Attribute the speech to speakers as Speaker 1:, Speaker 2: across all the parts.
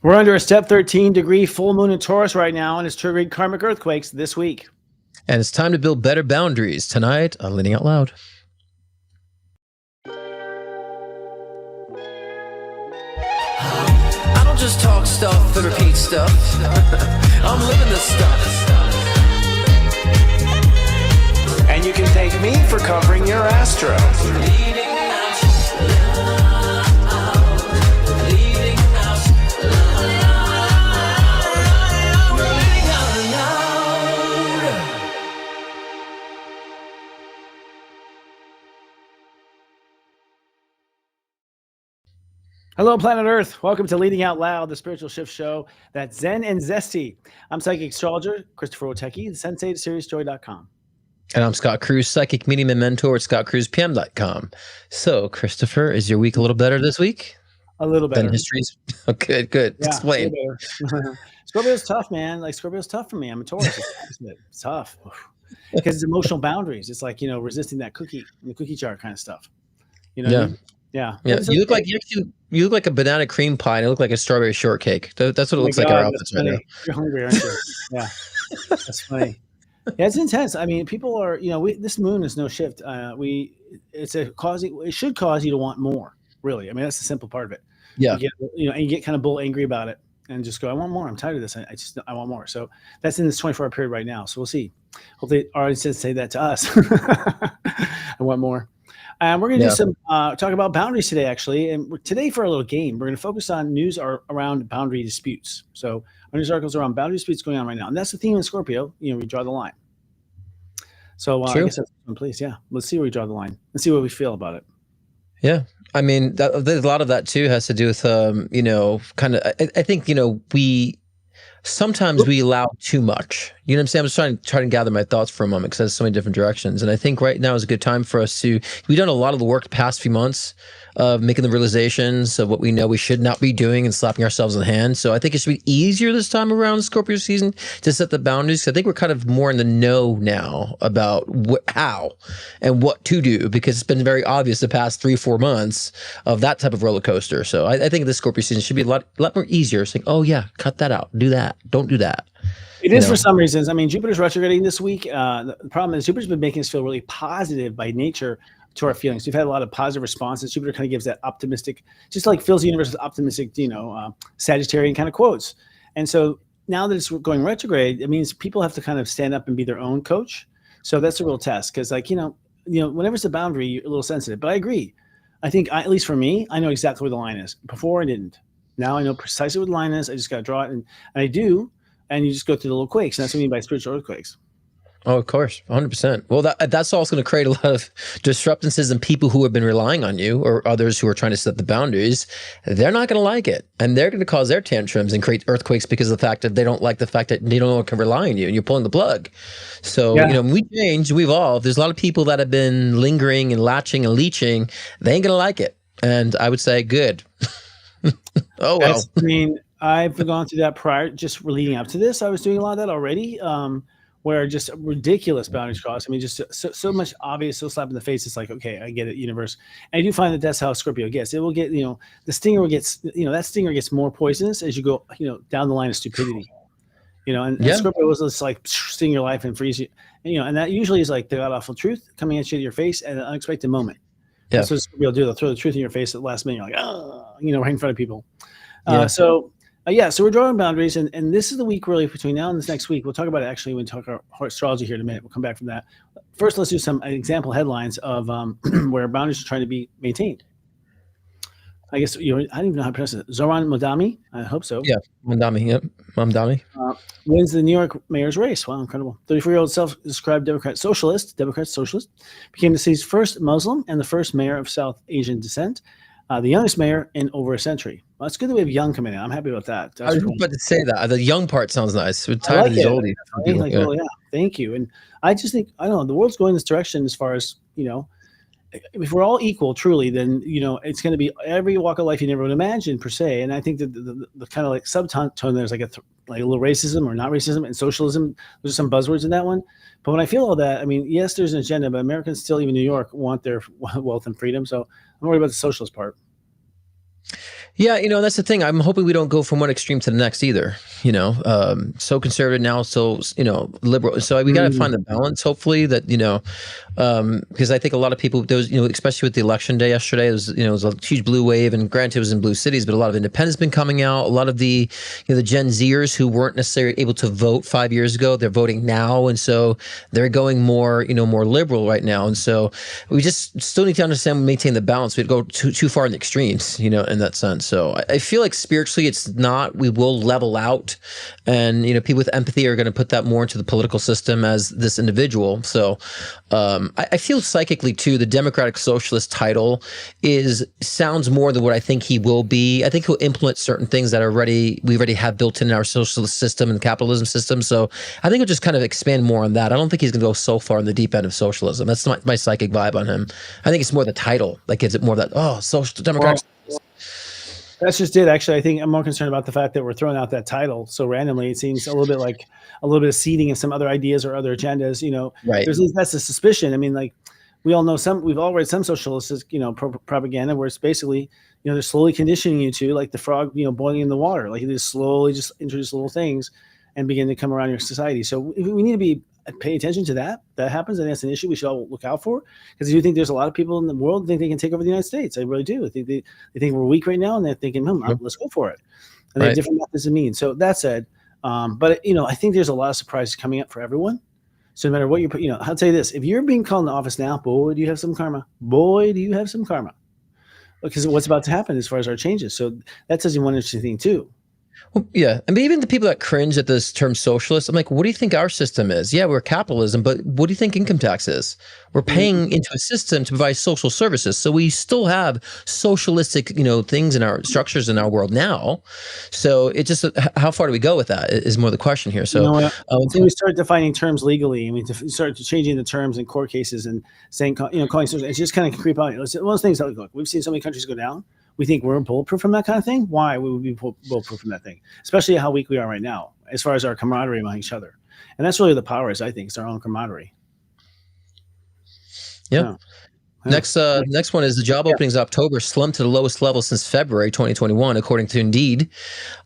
Speaker 1: We're under a step 13 degree full moon in Taurus right now, and it's triggering karmic earthquakes this week.
Speaker 2: And it's time to build better boundaries tonight on Leading Out Loud.
Speaker 3: I don't just talk stuff and repeat stuff. I'm living this stuff.
Speaker 4: And you can thank me for covering your astro.
Speaker 3: Leading out loud. Leading out loud. We're leading out loud.
Speaker 1: Hello, planet Earth. Welcome to Leading Out Loud, the spiritual shift show that's zen and zesty. I'm psychic astrologer Christopher Oteki, the sensei at SeriousJoy.com.
Speaker 2: And I'm Scott Cruz, psychic medium and mentor at scottcruzpm.com. So, Christopher, is your week a little better this week?
Speaker 1: A little better.
Speaker 2: Than history's? Oh, good.
Speaker 1: Yeah,
Speaker 2: Explain.
Speaker 1: Scorpio's tough, man. Like, Scorpio's tough for me. I'm a Taurus. It's tough. Because it's emotional boundaries. It's like, resisting that the cookie jar kind of stuff. You know what I mean? Yeah.
Speaker 2: You look like you look like a banana cream pie, and you look like a strawberry shortcake. That's what it looks like. Our outfits right now.
Speaker 1: You're hungry, aren't you? Yeah, that's funny. Yeah, it's intense. I mean, people are. This moon is no shift. It should cause you to want more. Really, I mean, that's the simple part of it.
Speaker 2: Yeah.
Speaker 1: And you get kind of bull angry about it, and just go, I want more. I'm tired of this. I want more. So that's in this 24-hour period right now. So we'll see. Hopefully, our audience say that to us. I want more. We're going to do some talk about boundaries today, actually. And today, for a little game, we're going to focus on news around boundary disputes. So our news articles around boundary disputes going on right now. And that's the theme in Scorpio. We draw the line. So I guess that's one place. Yeah. Let's see where we draw the line. Let's see what we feel about it.
Speaker 2: Yeah. I mean, there's a lot of that, too, has to do with, I think, sometimes we allow too much. You know what I'm saying? I'm just trying to gather my thoughts for a moment because there's so many different directions. And I think right now is a good time for us we've done a lot of the work the past few months of making the realizations of what we know we should not be doing and slapping ourselves in the hand. So I think it should be easier this time around Scorpio season to set the boundaries. I think we're kind of more in the know now about how and what to do, because it's been very obvious the past 3-4 months of that type of roller coaster. So I think this Scorpio season should be a lot more easier. Saying, oh yeah, cut that out, do that, don't do that.
Speaker 1: It is for some reasons. I mean, Jupiter's retrograding this week. The problem is Jupiter's been making us feel really positive by nature to our feelings. We've had a lot of positive responses. Jupiter kind of gives that optimistic, just like fills the universe with optimistic, Sagittarian kind of quotes. And so now that it's going retrograde, it means people have to kind of stand up and be their own coach. So that's a real test because, whenever it's a boundary, you're a little sensitive. But I agree. I think, at least for me, I know exactly where the line is. Before I didn't. Now I know precisely where the line is. I just got to draw it, and I do. And you just go through the little quakes. And that's what I mean by spiritual earthquakes.
Speaker 2: Oh, of course. 100%. Well, that's also going to create a lot of disruptances in people who have been relying on you or others who are trying to set the boundaries. They're not going to like it. And they're going to cause their tantrums and create earthquakes because of the fact that they don't like the fact that they don't can rely on you and you're pulling the plug. So, when we change, we evolve. There's a lot of people that have been lingering and latching and leeching. They ain't going to like it. And I would say, good. Oh, well.
Speaker 1: I've gone through that prior, just leading up to this. I was doing a lot of that already, where just ridiculous boundaries crossed. I mean, just so much obvious, so slap in the face. It's like, okay, I get it, universe. And I do find that that's how Scorpio gets. It will get, the stinger gets, that stinger gets more poisonous as you go, down the line of stupidity. And Scorpio was just like sting your life and freeze you. And that usually is like the god awful truth coming at you to your face at an unexpected moment. Yeah. That's what Scorpio will do. They'll throw the truth in your face at the last minute. You're like, right in front of people. So we're drawing boundaries, and this is the week really between now and this next week. We'll talk about it actually when we talk about astrology here in a minute. We'll come back from that. First, let's do some example headlines of where boundaries are trying to be maintained. I guess, I don't even know how to pronounce it. Zoran Mamdani, I hope so.
Speaker 2: Yeah, Mamdani, yep. Mamdani.
Speaker 1: Wins the New York mayor's race. Wow, incredible. 34-year-old self-described Democrat socialist, became the city's first Muslim and the first mayor of South Asian descent. The youngest mayor in over a century. Well, it's good that we have young coming in. I'm happy about that.
Speaker 2: I was about to say that. The young part sounds nice. We're tired of these oldies.
Speaker 1: Oh, yeah. Thank you. And I just think, I don't know, the world's going this direction as far as, if we're all equal, truly, then, it's going to be every walk of life you never would imagine, per se. And I think that the kind of like subtone there's like a little racism or not racism and socialism. There's some buzzwords in that one. But when I feel all that, I mean, yes, there's an agenda, but Americans still, even New York, want their wealth and freedom. So I'm worried about the socialist part.
Speaker 2: Yeah, that's the thing. I'm hoping we don't go from one extreme to the next either. So conservative now, so liberal. So we got to find the balance. Hopefully that because I think a lot of people, there was, especially with the election day yesterday, it was a huge blue wave, and granted it was in blue cities, but a lot of independents been coming out. A lot of the the Gen Zers who weren't necessarily able to vote 5 years ago, they're voting now, and so they're going more more liberal right now. And so we just still need to understand and maintain the balance. We'd go too far in the extremes, in that sense. So I feel like spiritually, it's not. We will level out, and people with empathy are going to put that more into the political system as this individual. So I feel psychically too, the Democratic Socialist title sounds more than what I think he will be. I think he'll implement certain things that we already have built in our socialist system and capitalism system. So I think he'll just kind of expand more on that. I don't think he's going to go so far in the deep end of socialism. That's my psychic vibe on him. I think it's more the title that gives it more of that social democratic.
Speaker 1: Well, that's just it. Actually, I think I'm more concerned about the fact that we're throwing out that title so randomly. It seems a little bit like a little bit of seeding of some other ideas or other agendas.
Speaker 2: Right.
Speaker 1: That's a suspicion. I mean, like we all know we've all read some socialist, propaganda where it's basically, they're slowly conditioning you to like the frog, boiling in the water. Like you just slowly just introduce little things and begin to come around your society. So we need to pay attention to that. That happens, and that's an issue we should all look out for, because I do think there's a lot of people in the world who think they can take over the United States. I really do. I think they think we're weak right now, and they're thinking, let's go for it. And they have different methods and means. So that said, but I think there's a lot of surprises coming up for everyone. So no matter what I'll tell you this: if you're being called in the office now, boy, do you have some karma. Boy, do you have some karma, because of what's about to happen as far as our changes. So that tells you one interesting thing too.
Speaker 2: Well, yeah. I mean, even the people that cringe at this term socialist, I'm like, what do you think our system is? Yeah, we're capitalism, but what do you think income tax is? We're paying into a system to provide social services. So we still have socialistic, things in our structures in our world now. So it just, how far do we go with that is more the question here. So
Speaker 1: until we start defining terms legally, I mean, to start changing the terms in court cases and saying, calling it's just kind of creep out. It's one of those things that, look, we've seen so many countries go down. We think we're bulletproof from that kind of thing. Why would we be bulletproof from that thing? Especially how weak we are right now, as far as our camaraderie among each other. And that's really the powers, I think. It's our own camaraderie.
Speaker 2: Yeah. Next one is the job openings October slumped to the lowest level since February 2021, according to Indeed,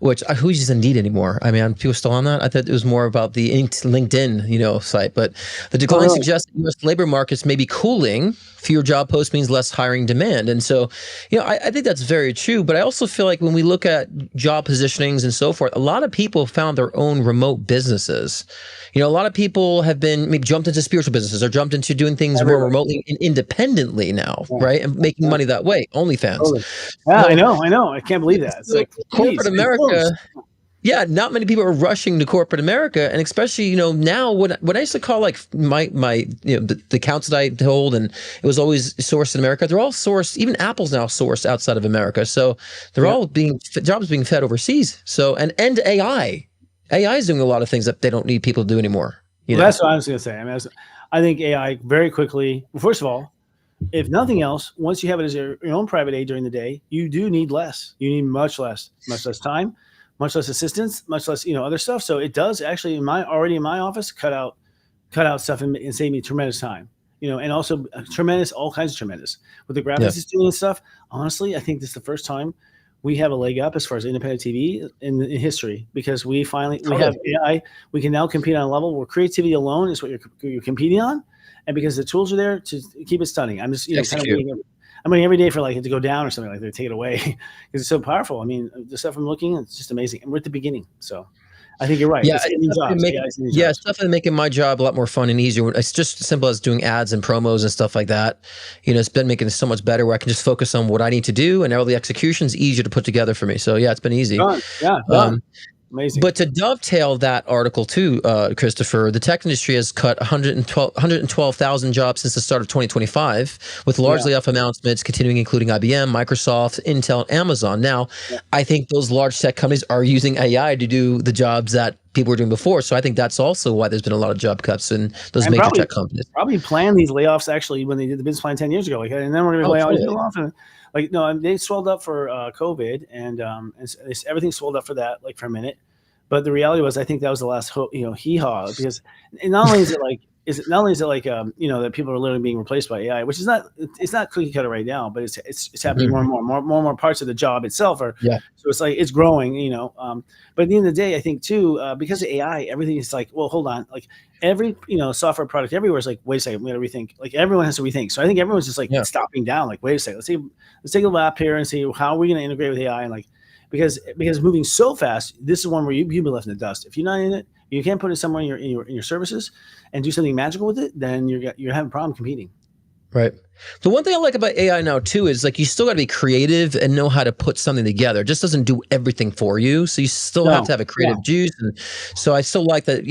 Speaker 2: which who uses Indeed anymore? I mean, people still on that? I thought it was more about the LinkedIn, site, but the decline suggests that U.S. labor markets may be cooling. Fewer job posts means less hiring demand. And so, I think that's very true. But I also feel like when we look at job positionings and so forth, a lot of people found their own remote businesses. A lot of people have been maybe jumped into spiritual businesses or jumped into doing things more remotely and independently now, right? And making money that way. OnlyFans.
Speaker 1: Totally. Yeah, I know. I can't believe that. It's like
Speaker 2: corporate America. Yeah, not many people are rushing to corporate America, and especially now what I used to call like my the accounts that I hold, and it was always sourced in America. They're all sourced. Even Apple's now sourced outside of America, so they're all jobs being fed overseas. So and AI is doing a lot of things that they don't need people to do anymore.
Speaker 1: That's what I was going to say. I mean, I think AI very quickly. First of all, if nothing else, once you have it as your own private aid during the day, you do need less. You need much less time. Much less assistance, much less, other stuff. So it does actually in my office cut out stuff and save me tremendous time, and also all kinds of tremendous with the graphics it's doing and stuff. Honestly, I think this is the first time we have a leg up as far as independent TV in history, because we have AI. We can now compete on a level where creativity alone is what you're competing on, and because the tools are there to keep it stunning. I'm just I'm waiting every day for it to go down or something like that, take it away, because it's so powerful. I mean, the stuff I'm looking at, it's just amazing. And we're at the beginning. So I think you're right.
Speaker 2: Yeah, it's definitely making my job a lot more fun and easier. It's just as simple as doing ads and promos and stuff like that. It's been making it so much better where I can just focus on what I need to do, and all the execution's easier to put together for me. So yeah, it's been easy. Amazing. But to dovetail that article too, Christopher, the tech industry has cut 112,000 jobs since the start of 2025, with large layoff announcements continuing, including IBM, Microsoft, Intel, and Amazon. Now, I think those large tech companies are using AI to do the jobs that people were doing before. So I think that's also why there's been a lot of job cuts in those major tech companies.
Speaker 1: Probably planned these layoffs actually when they did the business plan 10 years ago. And then we're going to lay all these people off. And they swelled up for COVID, and everything swelled up for that, for a minute. But the reality was, I think that was the last hee-haw, because not only is it is not only is it like that people are literally being replaced by AI, which is it's not cookie cutter right now, but it's happening more and more parts of the job itself are.
Speaker 2: Yeah.
Speaker 1: So it's like it's growing, but at the end of the day, I think too, because of AI, everything is like, well, hold on, like every software product everywhere is like, wait a second, we got to rethink. Like everyone has to rethink. So I think everyone's just like stopping down, like, wait a second, let's take a lap here and see how are we going to integrate with AI, and like because it's moving so fast. This is one where you've been left in the dust. If you're not in it, you can't put it somewhere in your services and do something magical with it, then you're having a problem competing.
Speaker 2: Right. The one thing I like about AI now too is like you still got to be creative and know how to put something together. It just doesn't do everything for you, so you still have to have a creative juice. And so I still like that.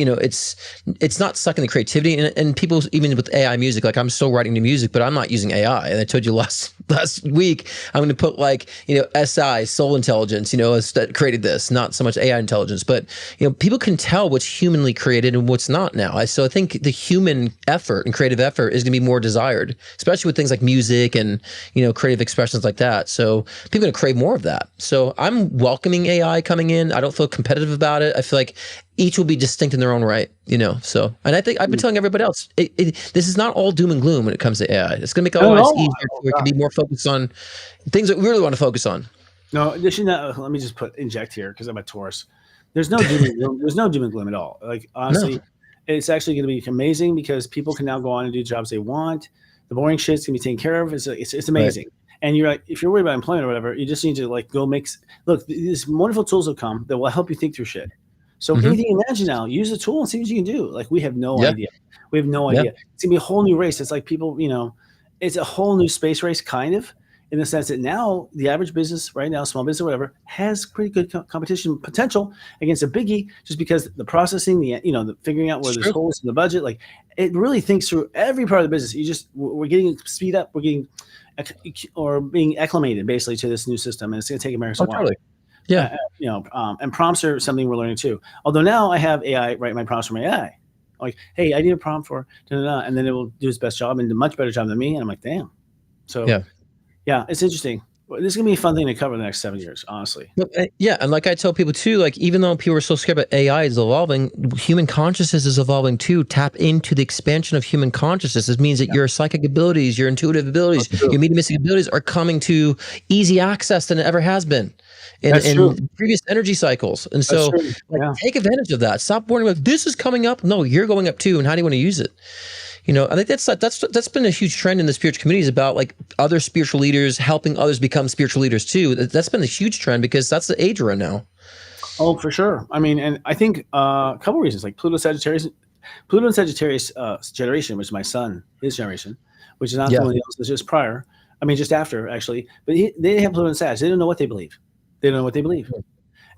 Speaker 2: It's not sucking the creativity. And people, even with AI music, like I'm still writing new music, but I'm not using AI. And I told you last week I'm going to put like SI soul intelligence. That created this, not so much AI intelligence, but people can tell what's humanly created and what's not now. So I think the human effort and creative effort is going to be more desired, especially with things like music and creative expressions like that. So people are going to crave more of that. So I'm welcoming AI coming in. I don't feel competitive about it. I feel like each will be distinct in their own right. So, and I think I've been telling everybody else, this is not all doom and gloom when it comes to AI. It's going to make our lives easier. We can be more focused on things that we really want to focus on.
Speaker 1: No, let me just inject here because I'm a Taurus. There's no doom and gloom. There's no doom and gloom at all. Like honestly, it's actually going to be amazing because people can now go on and do jobs they want. The boring shit's gonna be taken care of. It's amazing. Right. And you're like, if you're worried about employment or whatever, you just need to like go look. These wonderful tools will come that will help you think through shit. So anything you imagine now, use the tool and see what you can do. Like we have no idea. We have no idea. It's gonna be a whole new race. It's like people, it's a whole new space race, kind of, in the sense that now the average business right now, small business or whatever, has pretty good competition potential against a biggie, just because the processing, the figuring out where there's holes in the budget, like it really thinks through every part of the business. We're getting speed up, we're getting being acclimated basically to this new system, and it's going to take America a while. Totally.
Speaker 2: Yeah.
Speaker 1: And prompts are something we're learning too. Although now I have AI write my prompts for my AI. Like, hey, I need a prompt for and then it will do its best job and do a much better job than me. And I'm like, damn. So yeah, it's interesting. This is gonna be a fun thing to cover the next 7 years, honestly.
Speaker 2: Yeah, and like I tell people too, like even though people are so scared about AI is evolving, human consciousness is evolving too. Tap into the expansion of human consciousness. This means that your psychic abilities, your intuitive abilities, your mediumistic abilities are coming to easy access than it ever has been in previous energy cycles. And so take advantage of that. Stop worrying about this is coming up. No, you're going up too, and how do you want to use it? I think that's been a huge trend in the spiritual community, is about like other spiritual leaders helping others become spiritual leaders too. That's been a huge trend because that's the age we're in now.
Speaker 1: Oh, for sure. I mean, and I think a couple of reasons, like Pluto and Sagittarius generation, which is my son, his generation, which is not someone else, it's just prior. I mean, just after actually, but they have Pluto and Sag. They don't know what they believe.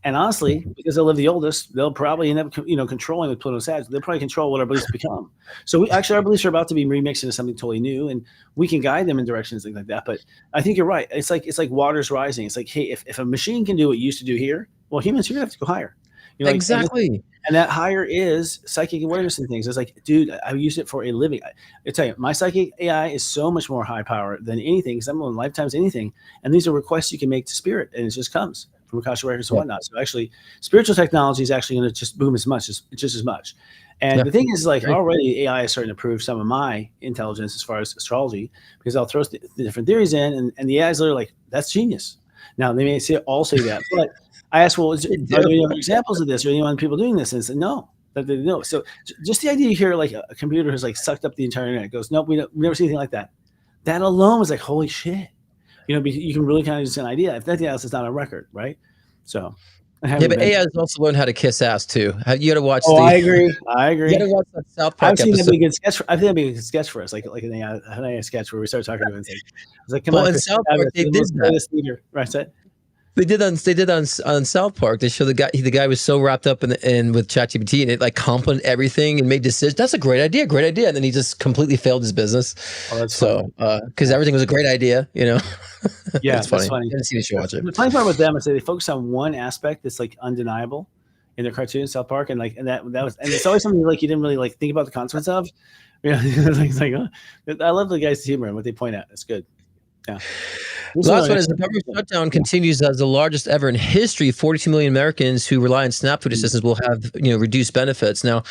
Speaker 1: And honestly, because they'll live the oldest, they'll probably end up, controlling with Pluto and Sag. They'll probably control what our beliefs become. So our beliefs are about to be remixed into something totally new, and we can guide them in directions like that. But I think you're right. It's like water's rising. It's like, hey, if a machine can do what it used to do here, well, humans, you're gonna have to go higher.
Speaker 2: Exactly.
Speaker 1: And that higher is psychic awareness and things. It's like, dude, I use it for a living. I tell you, my psychic AI is so much more high power than anything, because I'm on lifetimes anything. And these are requests you can make to spirit, and it just comes from Akashic records and whatnot. So actually, spiritual technology is actually going to just boom just as much. And the thing is, like, already AI is starting to prove some of my intelligence as far as astrology, because I'll throw the different theories in, and the AI is literally like, that's genius. Now, they may all say that, but I asked, well, are there any other examples of this, or any other people doing this? And they said, no, that they know. So just the idea here, like a computer has like sucked up the entire internet, goes, nope, we've never seen anything like that. That alone was like, holy shit. You can really kind of just get an idea. If nothing else, it's not a record, right? So.
Speaker 2: But AI has also learned how to kiss ass too. You got to watch.
Speaker 1: I agree. You
Speaker 2: got to watch that South Park episode.
Speaker 1: That'd be a good sketch. I think that'd be a good sketch for us, like an AI sketch where we start talking about it. It's like, come on,
Speaker 2: in South Park, they did that.
Speaker 1: Right.
Speaker 2: They did on South Park. They showed the guy was so wrapped up in with ChatGPT, and it like complimented everything and made decisions. That's a great idea. And then he just completely failed his business. Oh, that's so because everything was a great idea, Yeah,
Speaker 1: that's funny.
Speaker 2: You didn't see the show, watch it.
Speaker 1: The funny part with them is they focus on one aspect that's like undeniable in their cartoon, South Park, and it's always something like you didn't really like think about the consequence of. It's like I love the guys' humor and what they point at. It's good. Yeah. This is
Speaker 2: Last
Speaker 1: our
Speaker 2: one
Speaker 1: next
Speaker 2: is the government
Speaker 1: one.
Speaker 2: shutdown continues as the largest ever in history. 42 million Americans who rely on SNAP food assistance will have, reduced benefits. Now,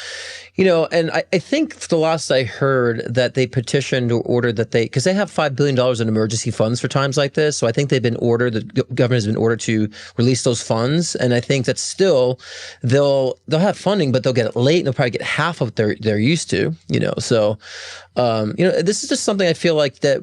Speaker 2: and I think the last I heard that they petitioned or ordered that because they have $5 billion in emergency funds for times like this. So I think they've been ordered, the government has been ordered to release those funds. And I think that still they'll have funding, but they'll get it late and they'll probably get half of what they're used to, So, this is just something I feel like that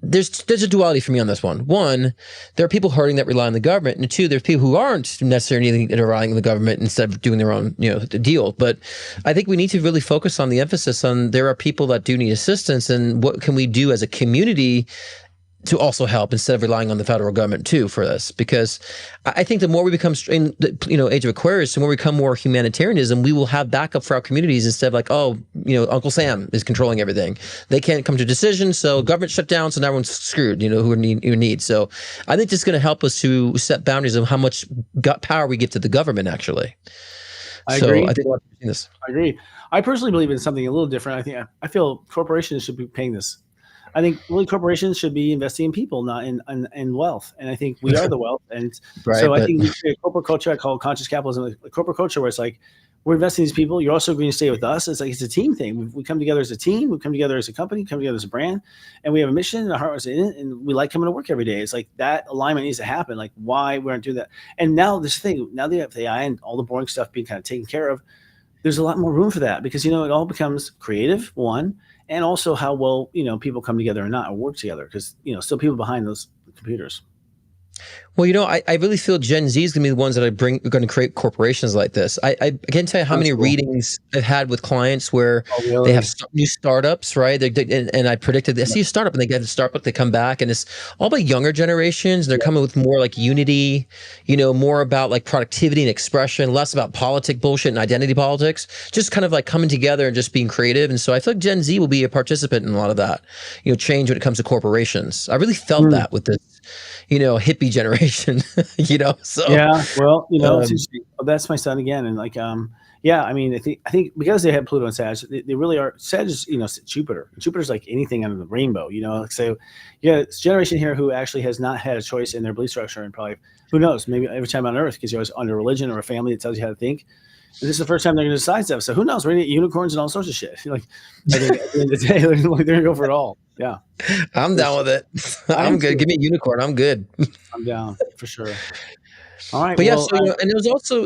Speaker 2: there's a duality for me on this one. One, there are people hurting that rely on the government, and two, there's people who aren't necessarily relying on the government instead of doing their own, deal. But I think we need to really focus on the emphasis on there are people that do need assistance, and what can we do as a community to also help instead of relying on the federal government too for this, because I think the more we become in the age of Aquarius, the more we become more humanitarianism, we will have backup for our communities instead of like, Uncle Sam is controlling everything. They can't come to decisions, so government shut down, so now everyone's screwed, who need. So I think this is going to help us to set boundaries of how much power we give to the government, actually.
Speaker 1: I agree.
Speaker 2: I think a lot of people have seen this.
Speaker 1: I agree. I personally believe in something a little different. I feel corporations should be paying this. I think really corporations should be investing in people, not in wealth. And I think we are the wealth. And I think we create a corporate culture. I call it conscious capitalism, a corporate culture where it's like, we're investing in these people. You're also going to stay with us. It's like, it's a team thing. We come together as a team. We come together as a company, come together as a brand, and we have a mission and our heart was in it. And we like coming to work every day. It's like that alignment needs to happen. Like, why we aren't doing that? And now this thing, now they have AI and all the boring stuff being kind of taken care of, there's a lot more room for that because, it all becomes creative, one, and also how well, people come together or not or work together because, still people behind those computers.
Speaker 2: Well, I really feel Gen Z is going to be the ones that are going to create corporations like this. I can't tell you how many readings I've had with clients where they have new startups, right? And I predicted they see a startup and they get a startup, they come back, and it's all about younger generations. They're coming with more like unity, more about like productivity and expression, less about politic bullshit and identity politics, just kind of like coming together and just being creative. And so I feel like Gen Z will be a participant in a lot of that, change when it comes to corporations. I really felt that with this, hippie generation. So
Speaker 1: yeah, well, it's interesting. That's my son again, and like, I think because they have Pluto and Sag, they really are. Sag is, Jupiter. Jupiter's like anything under the rainbow, So, it's a generation here who actually has not had a choice in their belief structure, and probably who knows, maybe every time on Earth, because you're always under religion or a family that tells you how to think. And this is the first time they're going to decide stuff. So who knows? We're going to get unicorns and all sorts of shit. Like, I think at the end of the day, they're going to go for it all. Yeah.
Speaker 2: I'm down with it. I'm good. Give me a unicorn. I'm good.
Speaker 1: I'm down for sure. All right.
Speaker 2: But and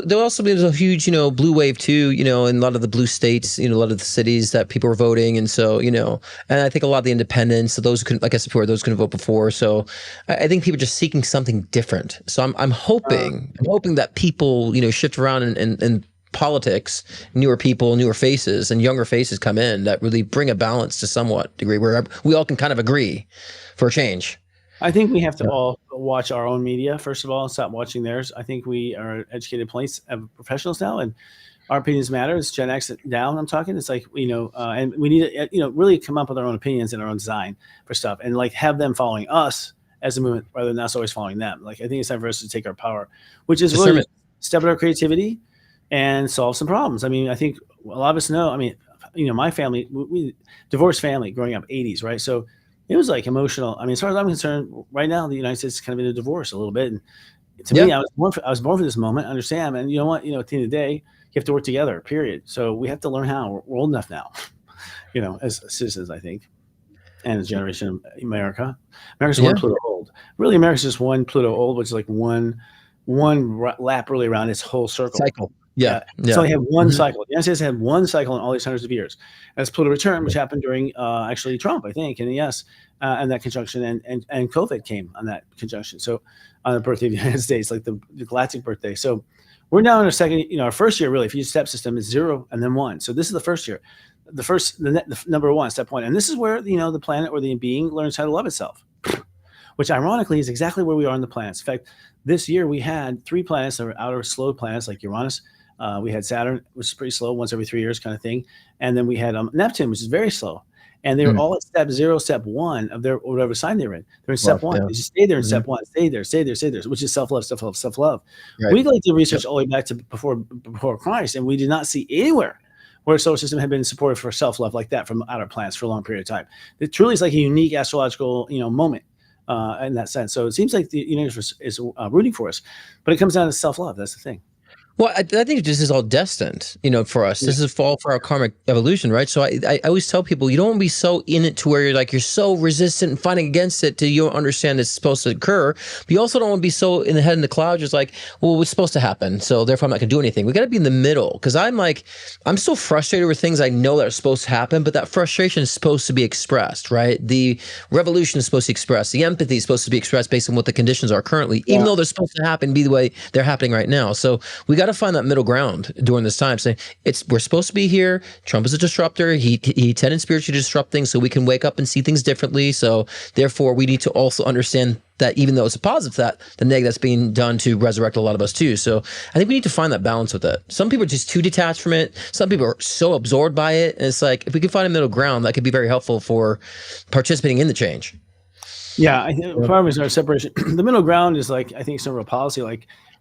Speaker 2: there'll also be a huge, blue wave too, in a lot of the blue states, a lot of the cities that people are voting. And so, and I think a lot of the independents, so those who couldn't, like I said before, those couldn't vote before. So I think people are just seeking something different. So I'm hoping that people, shift around and politics, newer people, newer faces, and younger faces come in that really bring a balance to somewhat degree where we all can kind of agree for a change.
Speaker 1: I think we have to all watch our own media, first of all, and stop watching theirs. I think we are educated professionals now, and our opinions matter. It's Gen X down, I'm talking. It's like, and we need to, really come up with our own opinions and our own design for stuff and like have them following us as a movement rather than us always following them. Like, I think it's time for us to take our power, which is really step in our creativity and solve some problems. I mean, I think a lot of us know, my family, we divorced family growing up 80s, right? So it was like emotional. I mean, as far as I'm concerned, right now, the United States is kind of in a divorce a little bit. And to me, I was born for this moment, understand. And you know what, at the end of the day, you have to work together, period. So we have to learn how. We're old enough now, as citizens, I think. And as a generation of America's one Pluto old. Really, America's just one Pluto old, which is like one lap really around its whole circle.
Speaker 2: Cycle. Yeah.
Speaker 1: So they have one cycle. The United States had one cycle in all these hundreds of years. That's Pluto return, which happened during actually Trump, I think, and and that conjunction, and COVID came on that conjunction. So on the birthday of the United States, like the galactic birthday. So we're now in our second, our first year really. If you use step system, is 0 and then 1. So this is the first year, the number 1, step 1, and this is where the planet or the being learns how to love itself, which ironically is exactly where we are on the planets. In fact, this year we had 3 planets that were outer slow planets like Uranus. We had Saturn, which is pretty slow, once every 3 years kind of thing. And then we had Neptune, which is very slow. And they were all at step 0, step 1 of their whatever sign they were in. They're in step 1. They just stay there in step 1. Stay there, which is self-love, self-love, self-love. Right. We like to research all the way back to before Christ, and we did not see anywhere where a solar system had been supported for self-love like that from outer planets for a long period of time. It truly is like a unique astrological, moment. in that sense. So it seems like the universe is rooting for us, but it comes down to self-love. That's the thing.
Speaker 2: Well, I think this is all destined, for us. This is fall for our karmic evolution, right? So I always tell people, you don't want to be so in it to where you're so resistant and fighting against it till you don't understand it's supposed to occur. But you also don't want to be so in the head in the clouds, just like, well, it's supposed to happen, so therefore I'm not going to do anything. We got to be in the middle, because I'm so frustrated with things I know that are supposed to happen, but that frustration is supposed to be expressed, right? The revolution is supposed to be expressed. The empathy is supposed to be expressed based on what the conditions are currently, even though they're supposed to happen, be the way they're happening right now. So we got to find that middle ground during this time, saying we're supposed to be here. Trump is a disruptor. He tended spiritually to disrupt things so we can wake up and see things differently. So therefore we need to also understand that even though it's a positive, that the negative that's being done to resurrect a lot of us too. So I think we need to find that balance with it. Some people are just too detached from it. Some people are so absorbed by it. And it's like, if we can find a middle ground, that could be very helpful for participating in the change.
Speaker 1: Yeah, I think part of it is our separation. The middle ground is I think some real policy,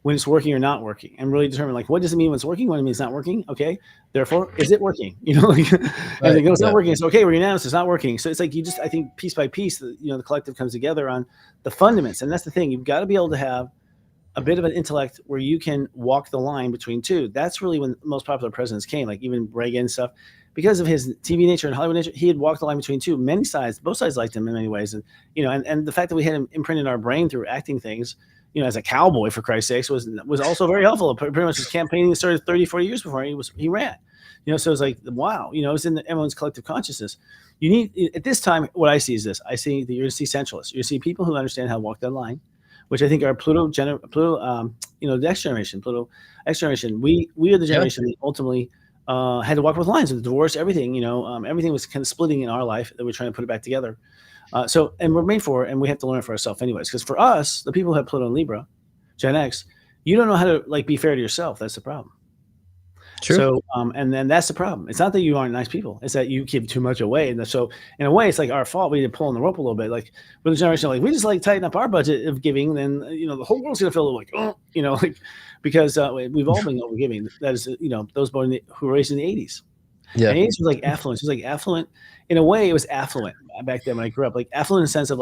Speaker 1: when it's working or not working, and really determine what does it mean when it's working, when it means it's not working. Okay, therefore, is it working? And they go, it's not working. It's okay. We're unanimous. It's not working. So it's I think piece by piece, the collective comes together on the fundamentals, and that's the thing. You've got to be able to have a bit of an intellect where you can walk the line between two. That's really when the most popular presidents came, even Reagan and stuff. Because of his TV nature and Hollywood nature, he had walked the line between two. Many sides, both sides liked him in many ways, and and the fact that we had him imprinted in our brain through acting things, as a cowboy, for Christ's sakes, was also very helpful. Pretty much his campaigning started 30, 40 years before he ran. So it's wow, it's in everyone's collective consciousness. You need, at this time, what I see is this. I see that you're going to see centralists. You're going to see people who understand how to walk that line, which I think are the next generation, Pluto X generation. We are the generation that ultimately had to walk with lines, with divorce, everything. Everything was kind of splitting in our life that we're trying to put it back together. And we're made for it, and we have to learn it for ourselves anyways. Because for us, the people who have Pluto and Libra, Gen X, you don't know how to be fair to yourself. That's the problem.
Speaker 2: True.
Speaker 1: So, and then that's the problem. It's not that you aren't nice people. It's that you give too much away. And so in a way, it's our fault. We need to pull on the rope a little bit. With the generation, we just tighten up our budget of giving, then, the whole world's going to feel because we've all been overgiving. That is, those born who were raised in the 80s.
Speaker 2: Yeah.
Speaker 1: And the 80s was affluence. It was affluent. In a way, it was affluent back then when I grew up. Affluent in the sense of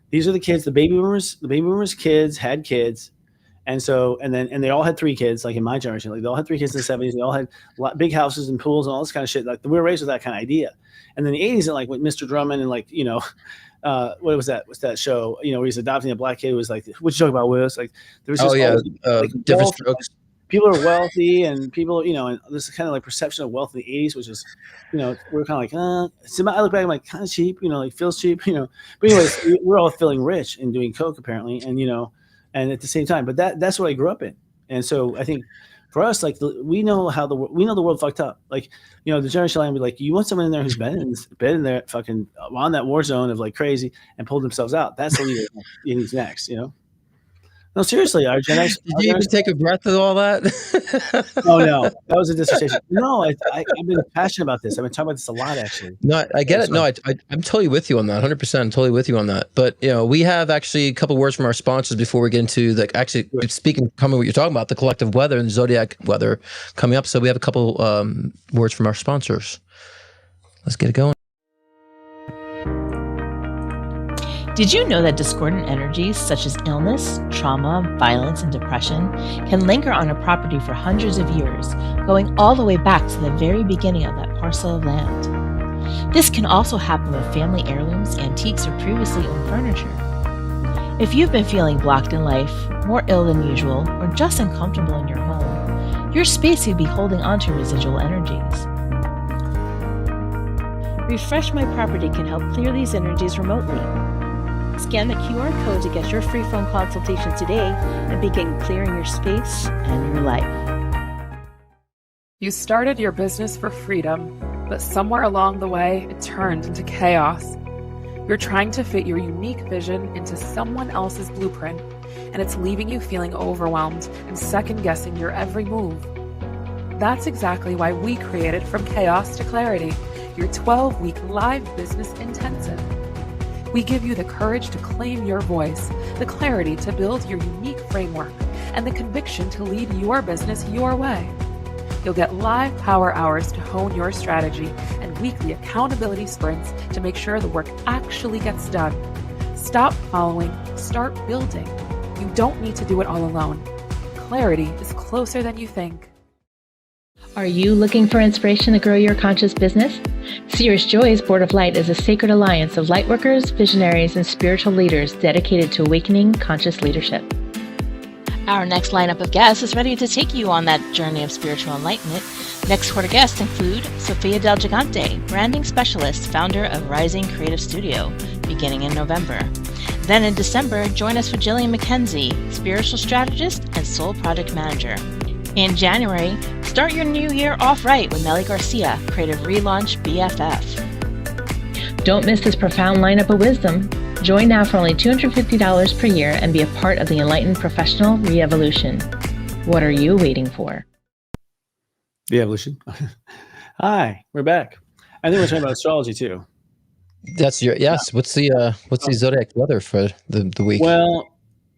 Speaker 1: these are the kids, the baby boomers kids had kids. And so, and they all had 3 kids, in my generation. They all had 3 kids in the 70s. They all had big houses and pools and all this kind of shit. We were raised with that kind of idea. And then the 80s, with Mr. Drummond and what was that? What's that show? Where he's adopting a black kid who was what you talking about, Willis? There was just
Speaker 2: different strokes.
Speaker 1: People are wealthy, and people, and this is kind of perception of wealth in the 80s, which is, we're kind of so I look back, I'm kind of cheap, feels cheap, But anyways, we're all feeling rich and doing coke apparently, and and at the same time, but that's what I grew up in, and so I think for us, we know the world fucked up, the generation line would be you want someone in there who's been in there fucking on that war zone of crazy and pulled themselves out. That's the leader he's next, No, seriously, our Gen X.
Speaker 2: Did you even take a breath with all that?
Speaker 1: Oh no, that was a dissertation. No, I've been passionate about this. I've been talking about this a lot, actually.
Speaker 2: No, I get it. No, I'm totally with you on that. 100%. I'm totally with you on that. But we have actually a couple words from our sponsors before we get into coming what you're talking about, the collective weather and zodiac weather coming up. So we have a couple words from our sponsors. Let's get it going.
Speaker 5: Did you know that discordant energies such as illness, trauma, violence, and depression can linger on a property for hundreds of years, going all the way back to the very beginning of that parcel of land? This can also happen with family heirlooms, antiques, or previously owned furniture. If you've been feeling blocked in life, more ill than usual, or just uncomfortable in your home, your space could be holding on to residual energies. Refresh My Property can help clear these energies remotely. Scan the QR code to get your free phone consultation today and begin clearing your space and your life.
Speaker 6: You started your business for freedom, but somewhere along the way, it turned into chaos. You're trying to fit your unique vision into someone else's blueprint, and it's leaving you feeling overwhelmed and second-guessing your every move. That's exactly why we created From Chaos to Clarity, your 12-week live business intensive. We give you the courage to claim your voice, the clarity to build your unique framework, and the conviction to lead your business your way. You'll get live power hours to hone your strategy and weekly accountability sprints to make sure the work actually gets done. Stop following, start building. You don't need to do it all alone. Clarity is closer than you think.
Speaker 5: Are you looking for inspiration to grow your conscious business? Sears Joy's Board of Light is a sacred alliance of lightworkers, visionaries, and spiritual leaders dedicated to awakening conscious leadership. Our next lineup of guests is ready to take you on that journey of spiritual enlightenment. Next quarter guests include Sofia Del Gigante, branding specialist, founder of Rising Creative Studio, beginning in November. Then in December, join us for Jillian McKenzie, spiritual strategist and soul project manager. In January, start your new year off right with Nelly Garcia, creative relaunch BFF. Don't miss this profound lineup of wisdom. Join now for only $250 per year and be a part of the enlightened professional re-evolution. What are you waiting for?
Speaker 1: The evolution. Hi, we're back. I think we're talking about astrology too.
Speaker 2: That's your yes. What's the zodiac weather for the week?
Speaker 1: Well,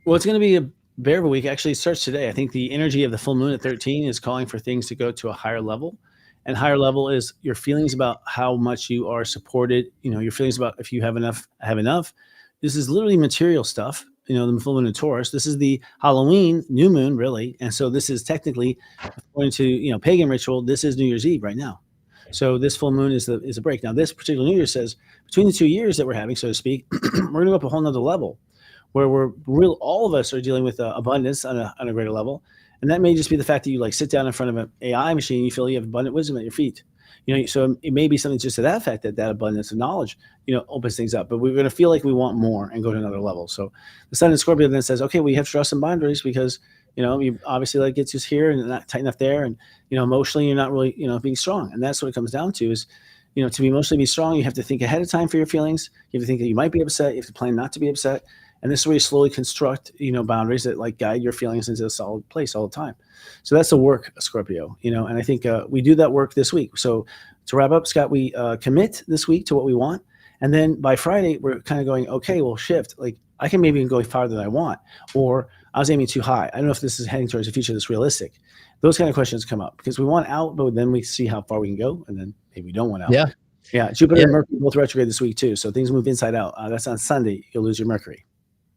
Speaker 1: it's going to be a bear of a week. Actually, it starts today. I think the energy of the full moon at 13 is calling for things to go to a higher level. And higher level is your feelings about how much you are supported. Your feelings about if you have enough. This is literally material stuff. The full moon in Taurus. This is the Halloween new moon, really. And so this is technically, according to pagan ritual, this is New Year's Eve right now. So this full moon is a break. Now, this particular New Year says between the 2 years that we're having, so to speak, we're going to go up a whole nother level where all of us are dealing with abundance on a greater level. And that may just be the fact that you sit down in front of an AI machine, you feel you have abundant wisdom at your feet. So it may be something just to that effect that abundance of knowledge, opens things up. But we're going to feel like we want more and go to another level. So the Sun in Scorpio then says, okay, we have to draw some boundaries because, you obviously gets us here and not tight enough there. And, emotionally, you're not really, being strong. And that's what it comes down to is, to emotionally be strong, you have to think ahead of time for your feelings. You have to think that you might be upset. You have to plan not to be upset. And this is where you slowly construct, boundaries that guide your feelings into a solid place all the time. So that's the work, Scorpio, and I think we do that work this week. So to wrap up, Scott, we commit this week to what we want. And then by Friday, we're kind of going, okay, we'll shift. I can maybe go farther than I want, or I was aiming too high. I don't know if this is heading towards a future that's realistic. Those kind of questions come up because we want out, but then we see how far we can go. And then maybe we don't want out. Yeah. Jupiter and Mercury both retrograde this week too. So things move inside out. That's on Sunday. You'll lose your Mercury.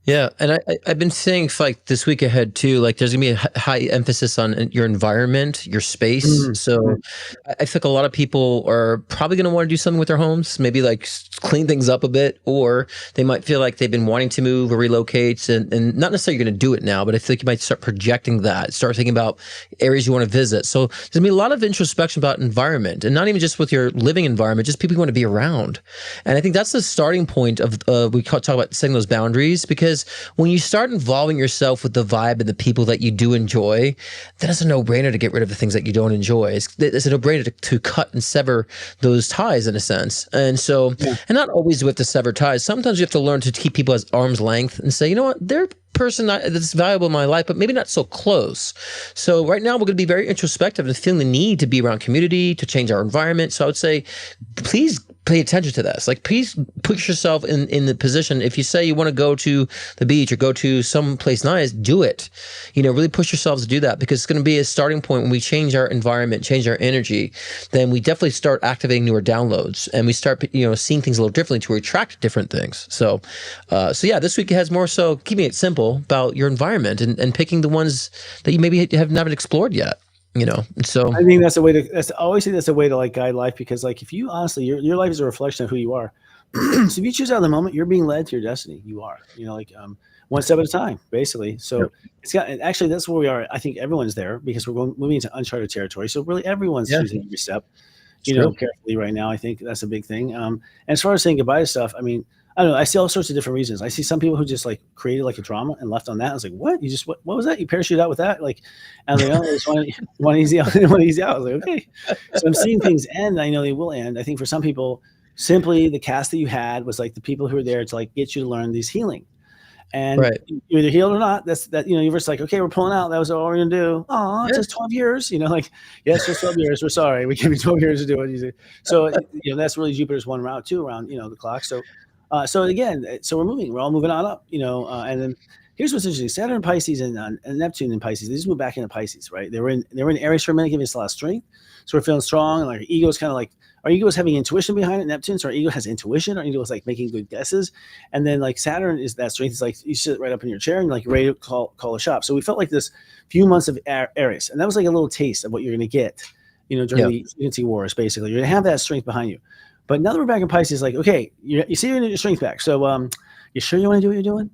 Speaker 2: Yeah, and I've been saying for this week ahead too, there's gonna be a high emphasis on your environment, your space. Mm-hmm. So I think a lot of people are probably gonna want to do something with their homes, maybe clean things up a bit, or they might feel like they've been wanting to move or relocate, and not necessarily you're gonna do it now, but I think you might start projecting that, start thinking about areas you want to visit. So there's gonna be a lot of introspection about environment, and not even just with your living environment, just people you want to be around. And I think that's the starting point of we talk about setting those boundaries, because when you start involving yourself with the vibe and the people that you do enjoy, then it's a no-brainer to get rid of the things that you don't enjoy. It's a no-brainer to cut and sever those ties in a sense. And so, and not always do we have to sever ties. Sometimes you have to learn to keep people at arm's length and say, you know what, they're person that's valuable in my life, but maybe not so close. So right now we're going to be very introspective and feeling the need to be around community, to change our environment. So I would say, please pay attention to this. Please put yourself in the position. If you say you want to go to the beach or go to some place nice, do it. Really push yourselves to do that, because it's going to be a starting point when we change our environment, change our energy. Then we definitely start activating newer downloads, and we start seeing things a little differently to attract different things. So yeah, this week has more so keeping it simple about your environment and picking the ones that you maybe have never explored yet. So
Speaker 1: I think that's a way to. I always think that's a way to guide life, because if you honestly, your life is a reflection of who you are. So if you choose out of the moment, you're being led to your destiny. You are, one step at a time, basically. So it's got, and actually that's where we are. I think everyone's there because we're moving into uncharted territory. So really everyone's choosing every step, carefully right now. I think that's a big thing. And as far as saying goodbye to stuff, I mean, I don't know. I see all sorts of different reasons. I see some people who just created a drama and left on that. I was like, what? You just, what was that? You parachuted out with that? And I was like, oh, it's one easy out, one easy out. I was like, okay. So I'm seeing things end. I know they will end. I think for some people, simply the cast that you had was the people who were there to get you to learn these healing. And you're either healed or not. That's that, you're just okay, we're pulling out. That was all we're going to do. Oh, it's just 12 years, yes, just 12 years. We're sorry. We give you 12 years to do it. So, that's really Jupiter's one route too around, the clock. So, so again, we're moving. We're all moving on up, and then here's what's interesting: Saturn in Pisces and Neptune in Pisces. They just moved back into Pisces, right? They were in Aries for a minute, giving us a lot of strength. So we're feeling strong, and our ego is kind of our ego is having intuition behind it, Neptune. So our ego has intuition. Our ego is like making good guesses. And then like Saturn is that strength. It's like you sit right up in your chair and like you're ready to call a shop. So we felt like this few months of Aries. And that was like a little taste of what you're going to get, during the Unity Wars, basically. You're going to have that strength behind you. But now that we're back in Pisces, like, okay, you see your strength back. So you sure you want to do what you're doing?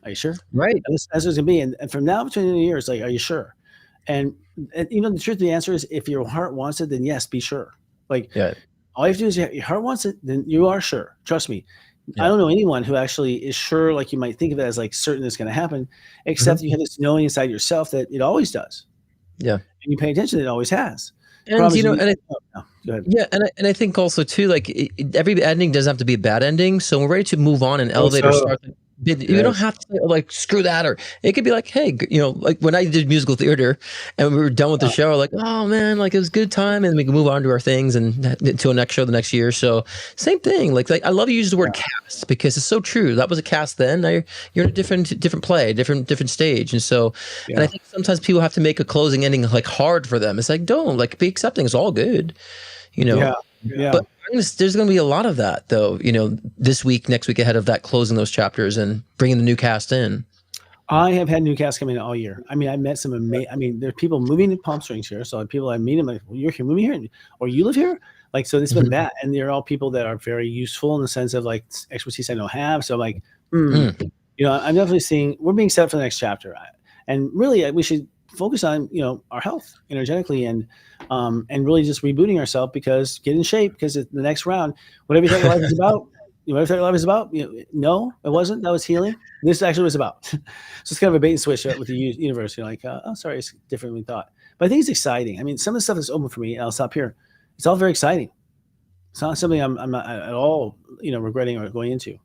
Speaker 1: Are you sure?
Speaker 2: Right.
Speaker 1: That's what it's going to be. And from now between the years, like, are you sure? And the truth of the answer is, if your heart wants it, then yes, be sure. Like, all you have to do is, your heart wants it, then you are sure. Trust me. I don't know anyone who actually is sure, like you might think of it as like certain it's going to happen, except you have this knowing inside yourself that it always does. Yeah. And you pay attention, it always has.
Speaker 2: And and I think also too, like every ending doesn't have to be a bad ending. So we're ready to move on and elevate or start. You don't have to like screw that, or it could be like, hey, like when I did musical theater and we were done with the show, like, oh man, like it was a good time, and we can move on to our things and to a next show the next year. So same thing. Like I love you use the word cast, because it's so true. That was a cast then. Now you're in a different play, different stage, and so and I think sometimes people have to make a closing ending like hard for them. It's like, don't, like, be accepting. It's all good, But there's going to be a lot of that, though, this week, next week, ahead of that, closing those chapters and bringing the new cast in.
Speaker 1: I have had new cast come in all year. I mean, I met some amazing, there are people moving in Palm Springs here. So people I meet them like, well, you're here, moving here, or you live here? Like, so it's been that. And they're all people that are very useful in the sense of like expertise I don't have. So like, I'm definitely seeing, we're being set up for the next chapter. And really, we should focus on, our health energetically and really just rebooting ourselves, because get in shape, because the next round, whatever you thought your life is about, no, it wasn't. That was healing. This actually was about. So it's kind of a bait and switch with the universe. You're like, oh, sorry, it's different than we thought. But I think it's exciting. I mean, some of the stuff that's open for me, and I'll stop here. It's all very exciting. It's not something I'm not at all, regretting or going into.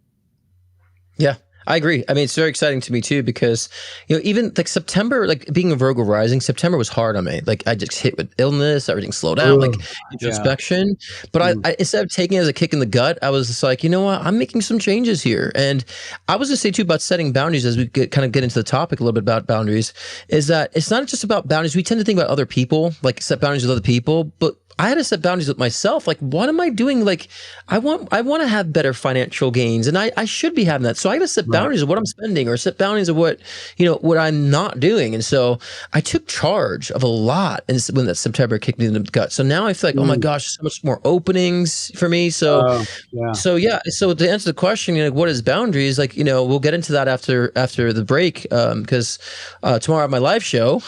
Speaker 2: Yeah. I agree. I mean, it's very exciting to me too, because, even like September, like being a Virgo rising, September was hard on me. Like I just hit with illness, everything slowed down, like introspection. But I instead of taking it as a kick in the gut, I was just like, you know what, I'm making some changes here. And I was going to say too about setting boundaries, as we get into the topic a little bit about boundaries, is that it's not just about boundaries. We tend to think about other people, like set boundaries with other people, but I had to set boundaries with myself. Like, what am I doing? Like, I want to have better financial gains, and I should be having that. So I got to set boundaries of what I'm spending, or set boundaries of what I'm not doing. And so I took charge of a lot. And when that September kicked me in the gut. So now I feel like, oh my gosh, so much more openings for me. So, So to answer the question, what is boundaries? Like, we'll get into that after the break, because tomorrow I have my live show.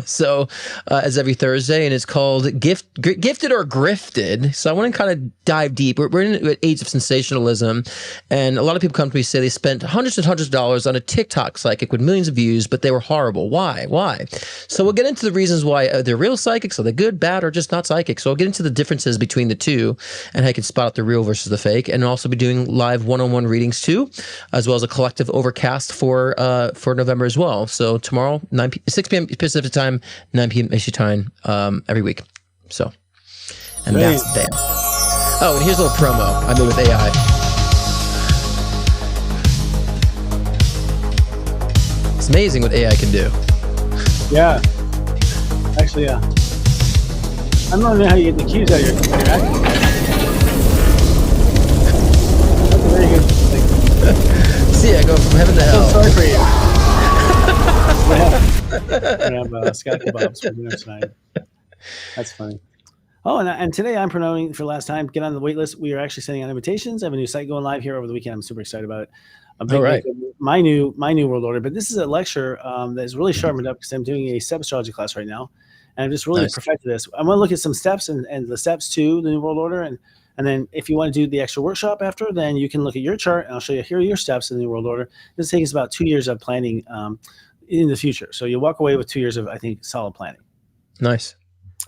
Speaker 2: So as every Thursday, and it's called Gifted or Grifted. So I want to kind of dive deep. We're in an age of sensationalism, and a lot of people come to me and say they spent hundreds and hundreds of dollars on a TikTok psychic with millions of views, but they were horrible. Why? So we'll get into the reasons why they're real psychics, are they good, bad, or just not psychic. So I'll get into the differences between the two and how you can spot out the real versus the fake, and I'll also be doing live one-on-one readings too, as well as a collective overcast for November as well. So tomorrow, 6 p.m. Pacific time, 9 p.m. Eastern time, every week. So. And that's that. Oh, and here's a little promo I made with AI. It's amazing what AI can do.
Speaker 1: Yeah. Actually, yeah. I don't know how you get the cues out of your acting. That's a very good thing.
Speaker 2: See, I go from heaven to hell.
Speaker 1: So sorry for you. We have Scott Kebabs for dinner tonight. That's funny. Oh, and today I'm promoting for the last time. Get on the wait list. We are actually sending out invitations. I have a new site going live here over the weekend. I'm super excited about it.
Speaker 2: All right.
Speaker 1: My new world order. But this is a lecture that is really sharpened up, because I'm doing a step astrology class right now, and I've just really perfected this. I'm going to look at some steps and the steps to the new world order, and then if you want to do the extra workshop after, then you can look at your chart, and I'll show you here are your steps in the new world order. This takes about 2 years of planning in the future. So you'll walk away with 2 years of, I think, solid planning.
Speaker 2: Nice.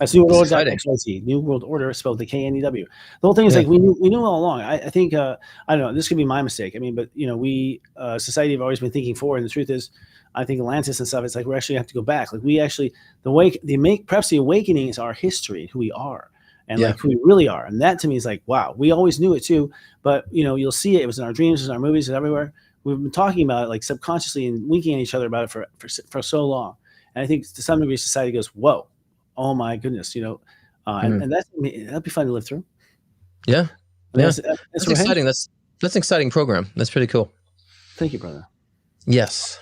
Speaker 1: That's New World Order. New World Order spelled the KNEW. The whole thing is like we knew all along. I think I don't know. This could be my mistake. I mean, but we society have always been thinking forward. And the truth is, I think Atlantis and stuff. It's like we actually have to go back. Like we actually perhaps the awakening is our history, who we are, and like who we really are. And that to me is like, wow, we always knew it too. But you'll see it. It was in our dreams, it was in our movies, and everywhere. We've been talking about it like subconsciously and winking at each other about it for so long. And I think to some degree, society goes, whoa. Oh my goodness, and that'd be fun to live through.
Speaker 2: Yeah.
Speaker 1: And
Speaker 2: Yeah.
Speaker 1: that's
Speaker 2: That's
Speaker 1: what we're heading
Speaker 2: exciting. That's an exciting program. That's pretty cool.
Speaker 1: to. Thank you, brother.
Speaker 2: Yes.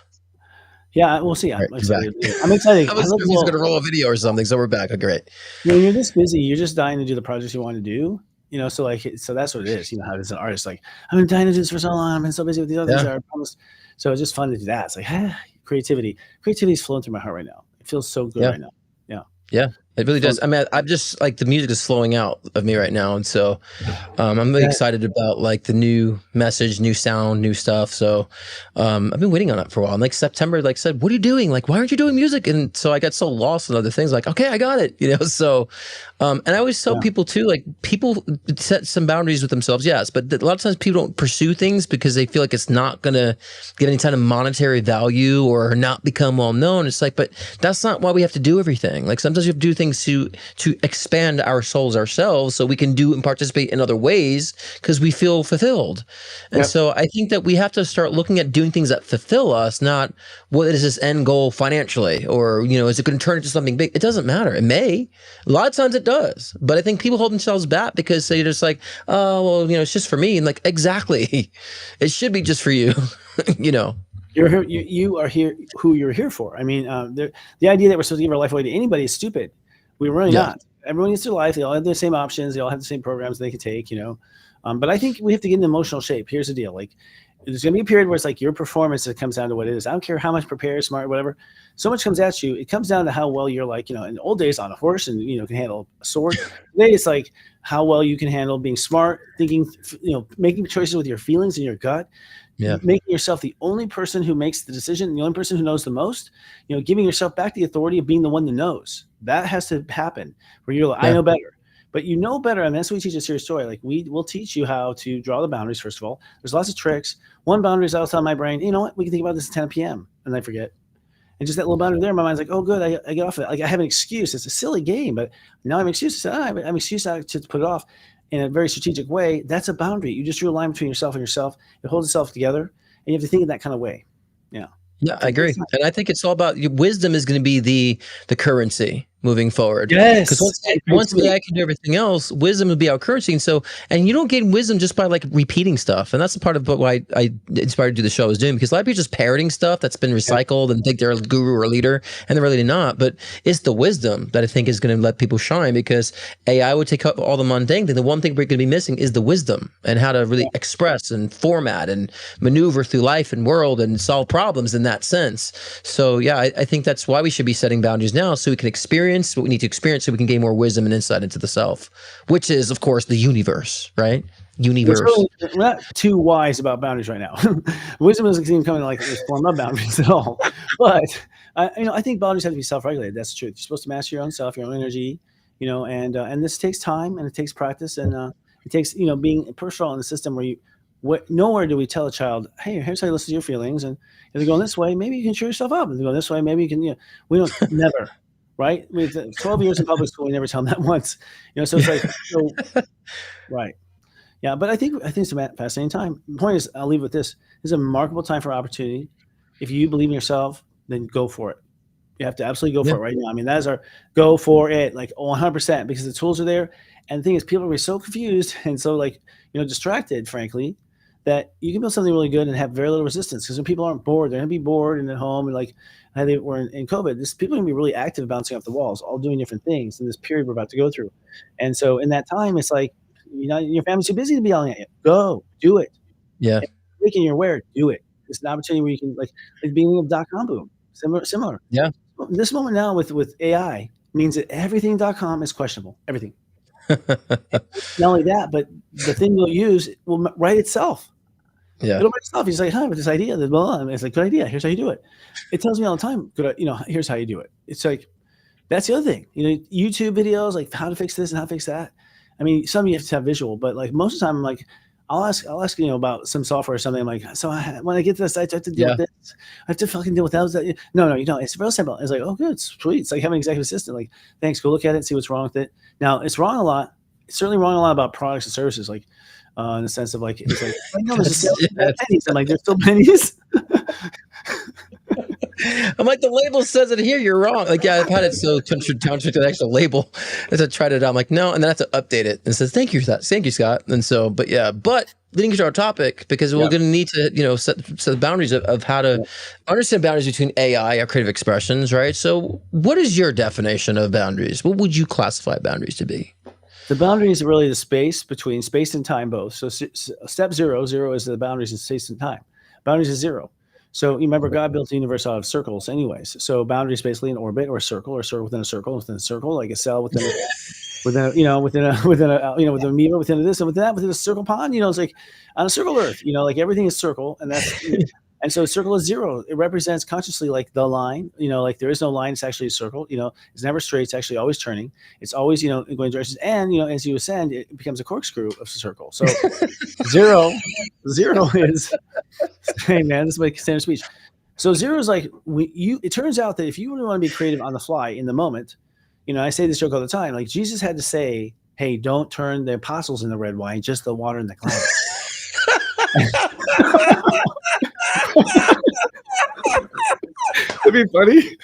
Speaker 1: Yeah, we'll see.
Speaker 2: All
Speaker 1: I'm
Speaker 2: right, you're back.
Speaker 1: excited. I'm excited.
Speaker 2: I was going to roll a video or something, so we're back. Oh, great.
Speaker 1: When you're this busy, you're just dying to do the projects you want to do. So that's what it is. How as an artist, like I've been dying to do this for so long. I've been so busy with these other things. I promised. So it's just fun to do that. It's like creativity. Creativity is flowing through my heart right now. It feels so good right now. Yeah.
Speaker 2: Yeah, it really does. I mean, I'm just like the music is flowing out of me right now, and so I'm really excited about like the new message, new sound, new stuff. So I've been waiting on it for a while. And like September, like said, what are you doing? Like, why aren't you doing music? And so I got so lost in other things. Like, okay, I got it. So and I always tell people too, like people set some boundaries with themselves, yes, but a lot of times people don't pursue things because they feel like it's not gonna get any kind of monetary value or not become well known. It's like, but that's not why we have to do everything. Like sometimes we have to do things to expand our souls ourselves so we can do and participate in other ways because we feel fulfilled. And so I think that we have to start looking at doing things that fulfill us, not what is this end goal financially, or is it going to turn into something big? It doesn't matter. It may. A lot of times it does, but I think people hold themselves back because they're just like, oh well, it's just for me. And like, exactly, it should be just for you.
Speaker 1: You're here, you are here who you're here for. I mean, the idea that we're supposed to give our life away to anybody is stupid. We're really not. Everyone gets their life. They all have the same options. They all have the same programs they can take, But I think we have to get in emotional shape. Here's the deal. Like, there's going to be a period where it's like your performance that comes down to what it is. I don't care how much prepared, smart, whatever. So much comes at you. It comes down to how well you're like, in the old days on a horse and, can handle a sword. Today it's like how well you can handle being smart, thinking, making choices with your feelings and your gut. Yeah. Making yourself the only person who makes the decision, the only person who knows the most, giving yourself back the authority of being the one that knows. That has to happen where you're like, I know better. But you know better, and that's what we teach a serious story. Like we'll teach you how to draw the boundaries, first of all. There's lots of tricks. One boundary is I'll tell my brain, you know what, we can think about this at 10 p.m. and I forget. And just that little boundary there, my mind's like, oh, good, I get off of it. Like I have an excuse. It's a silly game, but now I have an excuse. I have an excuse to put it off in a very strategic way. That's a boundary. You just drew a line between yourself and yourself. It holds itself together, and you have to think in that kind of way. Yeah.
Speaker 2: Yeah, I agree. And I think it's all about wisdom is going to be the currency moving forward.
Speaker 1: Yes.
Speaker 2: Because once AI can do everything else, wisdom will be our currency. And you don't gain wisdom just by like repeating stuff. And that's the part of why I inspired to do the show I was doing, because a lot of people are just parroting stuff that's been recycled and think they're a guru or a leader, and they're really not. But it's the wisdom that I think is going to let people shine, because AI would take up all the mundane thing. The one thing we're going to be missing is the wisdom and how to really express and format and maneuver through life and world and solve problems in that sense. So yeah, I think that's why we should be setting boundaries now, so we can experience what we need to experience, so we can gain more wisdom and insight into the self, which is of course the universe, right? Universe.
Speaker 1: We're not too wise about boundaries right now. Wisdom doesn't seem coming like this form of boundaries at all. But I think boundaries have to be self-regulated. That's the truth. You're supposed to master your own self, your own energy, and this takes time and it takes practice, and it takes being personal in the system where nowhere do we tell a child, hey, here's how you listen to your feelings, and if they're going this way, maybe you can cheer yourself up. If they're going this way, maybe you can. We don't never. Right? I mean, 12 years in public school, we never tell them that once. So it's like, right. Yeah, but I think it's a fascinating time. The point is, I'll leave with this. This is a remarkable time for opportunity. If you believe in yourself, then go for it. You have to absolutely go for it right now. I mean, that is our go for it, like 100%, because the tools are there. And the thing is, people are so confused and so distracted, frankly, that you can build something really good and have very little resistance. Because when people aren't bored, they're going to be bored and at home, and like how they were in COVID, people are going to be really active, bouncing off the walls, all doing different things in this period we're about to go through. And so in that time, it's like, your family's too busy to be yelling at you. Go, do it.
Speaker 2: Yeah.
Speaker 1: Making your aware, do it. It's an opportunity where you can, like the beginning of .com boom, similar.
Speaker 2: Yeah.
Speaker 1: This moment now with AI means that everything .com is questionable. Everything. Not only that, but the thing you'll use will write itself.
Speaker 2: Yeah.
Speaker 1: It'll write itself. He's like, with this idea, it's like, good idea. Here's how you do it. It tells me all the time, here's how you do it. It's like, that's the other thing. YouTube videos, like how to fix this and how to fix that. I mean, some you have to have visual, but like most of the time, I'm like, I'll ask about some software or something. I'm like, so when I get to this, I have to deal with this. I have to fucking deal with that. No, you don't. It's real simple. It's like, oh, good, sweet. It's like having an executive assistant. Like, thanks. Go look at it and see what's wrong with it. Now, it's wrong a lot. It's certainly wrong a lot about products and services. Like, in the sense of like, it's like, I know there's pennies. I'm like, there's still pennies.
Speaker 2: I'm like, the label says it here. You're wrong. Like, yeah, I've had it so turned to the actual label. As I tried it out, I'm like, no, and then I have to update it. And it says, thank you for that. Thank you, Scott. And so, but leading to our topic, because we're going to need to, set the boundaries of how to understand boundaries between AI, our creative expressions, right? So what is your definition of boundaries? What would you classify boundaries to be?
Speaker 1: The boundaries are really the space between space and time both. So step zero is the boundaries in space and time. Boundaries is zero. So you remember God built the universe out of circles anyways. So boundaries basically an orbit or a circle within a circle, like a cell within a within a amoeba, within this and within that, within a circle pond, it's like on a circle earth, like everything is circle, and that's and so circle is zero. It represents consciously like the line, like there is no line, it's actually a circle, it's never straight, it's actually always turning, it's always, going directions, and as you ascend, it becomes a corkscrew of a circle. So zero is, hey man, this is my standard speech. So zero is like it turns out that if you really want to be creative on the fly in the moment, I say this joke all the time, like Jesus had to say, hey, don't turn the apostles into red wine, just the water in the glass. That'd be funny.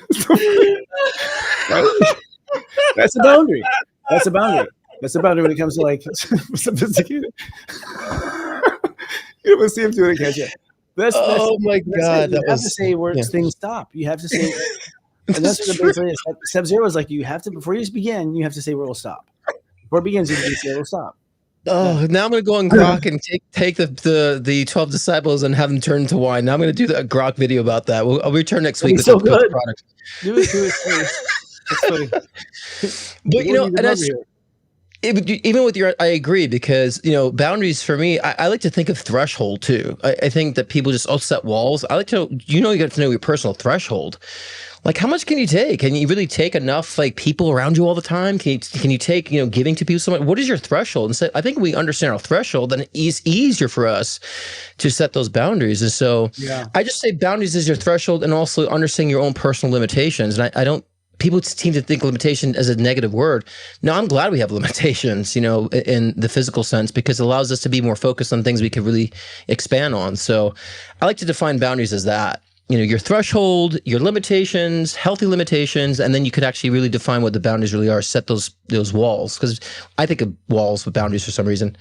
Speaker 1: That's a boundary. That's a boundary when it comes to like sophisticated. You don't see him doing it, can't you?
Speaker 2: My God.
Speaker 1: You have to say where things stop. You have to say, and that's what the base is. Step zero is like you have to, before you just begin, you have to say where it'll stop. Before it begins, you have to say it'll stop.
Speaker 2: Oh, now I'm going to go on Grok and take the 12 disciples and have them turn into wine. Now I'm going to do a Grok video about that. I'll return next week with
Speaker 1: so
Speaker 2: the
Speaker 1: good.
Speaker 2: product.
Speaker 1: Do it. It's funny.
Speaker 2: But and even with I agree, because boundaries for me, I like to think of threshold too. I think that people just set walls. I like to you got to know your personal threshold. Like, how much can you take? Can you really take enough like people around you all the time? Can you take giving to people so much? What is your threshold? And so I think we understand our threshold, then it's easier for us to set those boundaries. And so I just say boundaries is your threshold, and also understanding your own personal limitations. And I don't. People seem to think limitation as a negative word. No, I'm glad we have limitations, in the physical sense, because it allows us to be more focused on things we can really expand on. So I like to define boundaries as that. Your threshold, your limitations, healthy limitations, and then you could actually really define what the boundaries really are, set those walls. Because I think of walls with boundaries for some reason,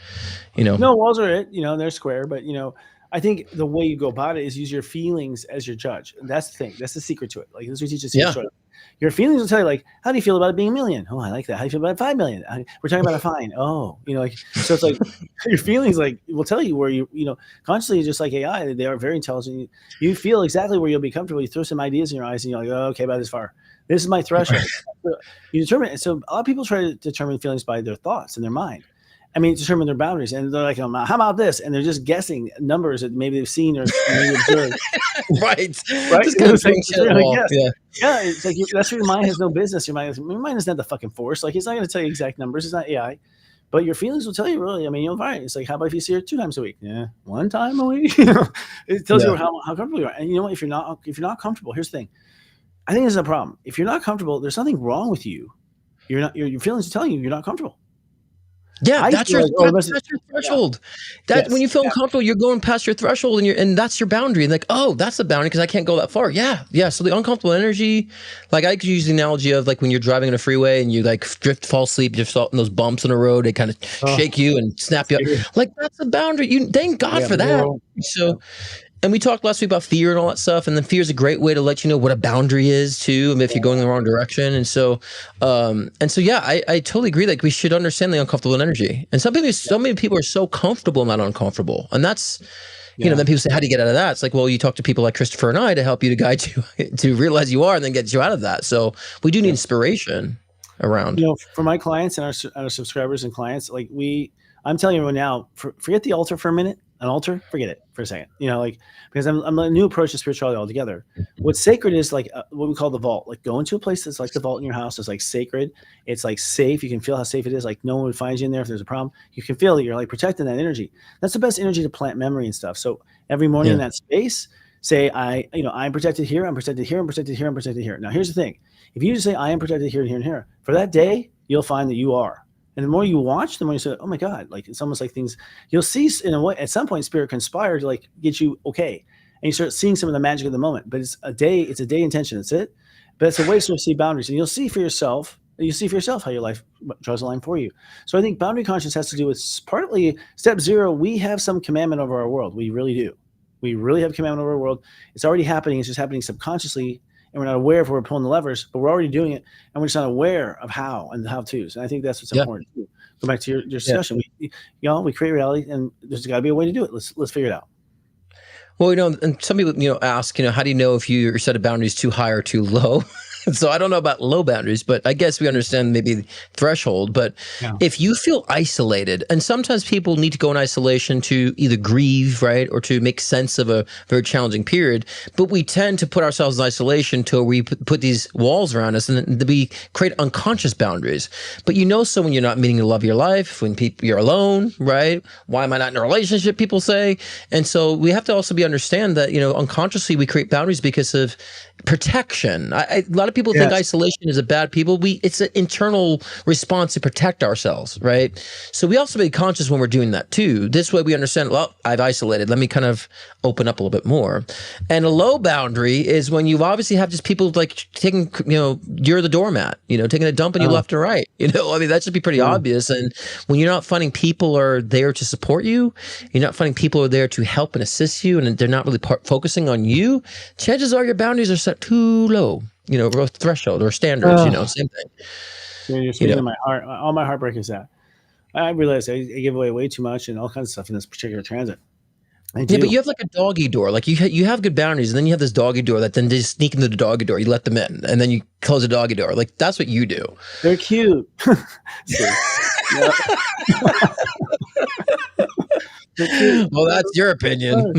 Speaker 1: No, walls are it, they're square, but I think the way you go about it is use your feelings as your judge. And that's the thing. That's the secret to it. Like this is what teaches you. Your feelings will tell you, like, how do you feel about it being a million? Oh, I like that. How do you feel about 5 million? We're talking about a fine. Oh, so it's like your feelings, like, will tell you where consciously, just like AI, they are very intelligent. You feel exactly where you'll be comfortable. You throw some ideas in your eyes and you're like, oh, okay, about this far. This is my threshold. You determine it. So a lot of people try to determine feelings by their thoughts in their mind. Determine their boundaries, and they're like, how about this? And they're just guessing numbers that maybe they've seen or maybe observed.
Speaker 2: right.
Speaker 1: Just kind of it's like that's where your mind has no business. Your mind is not the fucking force. Like, it's not going to tell you exact numbers. It's not AI, but your feelings will tell you. Really, you'll find it's like, how about if you see her 2 times a week? Yeah, 1 time a week. It tells you how comfortable you are. And if you're not comfortable, here's the thing. I think this is a problem. If you're not comfortable, there's nothing wrong with you. Your feelings are telling you you're not comfortable.
Speaker 2: Yeah, that's your threshold. When you feel uncomfortable, you're going past your threshold, and that's your boundary. And like, oh, that's the boundary because I can't go that far. Yeah. So the uncomfortable energy, like I could use the analogy of like when you're driving on a freeway and you like fall asleep, you're in those bumps in the road, they kind of shake you and snap you up. Like that's the boundary. You thank God for that. So. And we talked last week about fear and all that stuff, and then fear is a great way to let you know what a boundary is too, if you're going in the wrong direction. And so, I totally agree. Like we should understand the uncomfortable energy. And so many people are so comfortable not uncomfortable, and that's, then people say, how do you get out of that? It's like, well, you talk to people like Christopher and I to help you, to guide you to realize you are, and then get you out of that. So we do need inspiration around.
Speaker 1: For my clients and our subscribers and clients, like I'm telling everyone now, forget the altar for a minute. An altar, forget it for a second. Because I'm a new approach to spirituality altogether. What's sacred is like what we call the vault. Like go into a place that's like the vault in your house. It's like sacred. It's like safe. You can feel how safe it is. Like no one would find you in there if there's a problem. You can feel that you're like protecting that energy. That's the best energy to plant memory and stuff. So every morning in that space, say I'm protected here. I'm protected here. I'm protected here. I'm protected here. Now here's the thing: if you just say I am protected here and here and here, for that day, you'll find that you are. And the more you watch, the more you say, oh my God, like it's almost like things you'll see in a way, at some point, spirit conspire to like get you okay. and you start seeing some of the magic of the moment. But it's a day intention. That's it. But it's a way to see boundaries, and you'll see for yourself how your life draws a line for you. So I think boundary conscious has to do with partly step 0. We have some commandment over our world. We really do. We really have commandment over our world. It's already happening. It's just happening subconsciously, and we're not aware if we're pulling the levers, but we're already doing it, and we're just not aware of how and the how-tos. And I think that's what's important. Go back to your discussion. We create reality, and there's got to be a way to do it. Let's figure it out.
Speaker 2: Well, and some people, ask, how do you know if your set of boundaries too high or too low? So I don't know about low boundaries, but I guess we understand maybe threshold. But if you feel isolated, and sometimes people need to go in isolation to either grieve, right, or to make sense of a very challenging period, but we tend to put ourselves in isolation till we put these walls around us, and we create unconscious boundaries. But so when you're not meeting the love of your life, when you're alone, right? Why am I not in a relationship, people say. And so we have to also understand that, unconsciously we create boundaries because of protection. A lot of people think isolation is a bad people. It's an internal response to protect ourselves, right? So we also be conscious when we're doing that too. This way we understand, well, I've isolated. Let me kind of open up a little bit more. And a low boundary is when you obviously have just people like taking, you're the doormat, taking a dump on you left and right. That should be pretty obvious. And when you're not finding people are there to support you, you're not finding people are there to help and assist you, and they're not really focusing on you, chances are your boundaries are set too low, threshold or standards, same thing.
Speaker 1: You're speaking to my heart. All my heartbreak is that I realize I give away way too much and all kinds of stuff in this particular transit.
Speaker 2: Yeah, but you have like a doggy door. Like you have good boundaries, and then you have this doggy door that then they just sneak into the doggy door. You let them in, and then you close the doggy door. Like that's what you do.
Speaker 1: They're cute.
Speaker 2: Well, that's your opinion.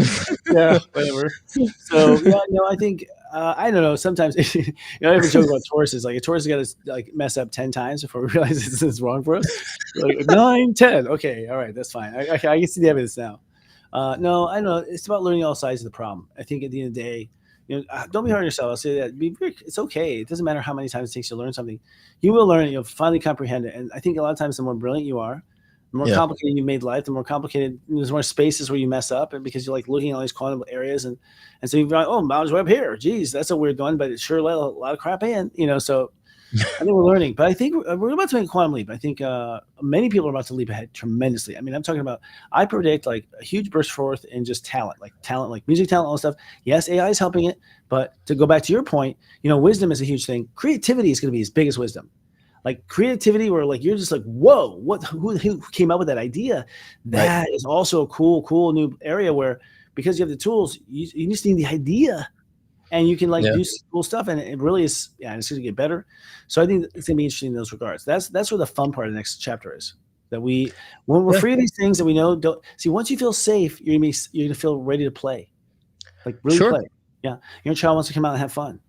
Speaker 1: Yeah, whatever. So I think I don't know. Sometimes I ever joke about Tauruses. Like a Taurus has got to mess up 10 times before we realize this is wrong for us. Like 9, 10. Okay, all right, that's fine. I can see the evidence now. No, I don't know. It's about learning all sides of the problem. I think at the end of the day, don't be hard on yourself. I'll say that. It's okay. It doesn't matter how many times it takes you to learn something. You will learn it. You'll finally comprehend it. And I think a lot of times the more brilliant you are, the more complicated you made life, the more complicated, there's more spaces where you mess up, and because you're like looking at all these quantum areas, and so you're like, oh, boundaries way up here. Geez, that's a weird one, but it sure let a lot of crap in, So I think we're learning, but I think we're about to make a quantum leap. I think many people are about to leap ahead tremendously. I mean, I'm talking about, I predict like a huge burst forth in just talent, like music talent, all this stuff. Yes, AI is helping it, but to go back to your point, wisdom is a huge thing. Creativity is going to be as big as wisdom. Like creativity, where like you're just like, whoa, who came up with that idea? That is also a cool new area where, because you have the tools, you just need the idea, and you can do cool stuff, and it really is. Yeah, it's going to get better. So I think it's going to be interesting in those regards. That's where the fun part of the next chapter is. That when we're free of these things that we know don't see. Once you feel safe, you're gonna feel ready to play, like really play. Yeah, your child wants to come out and have fun.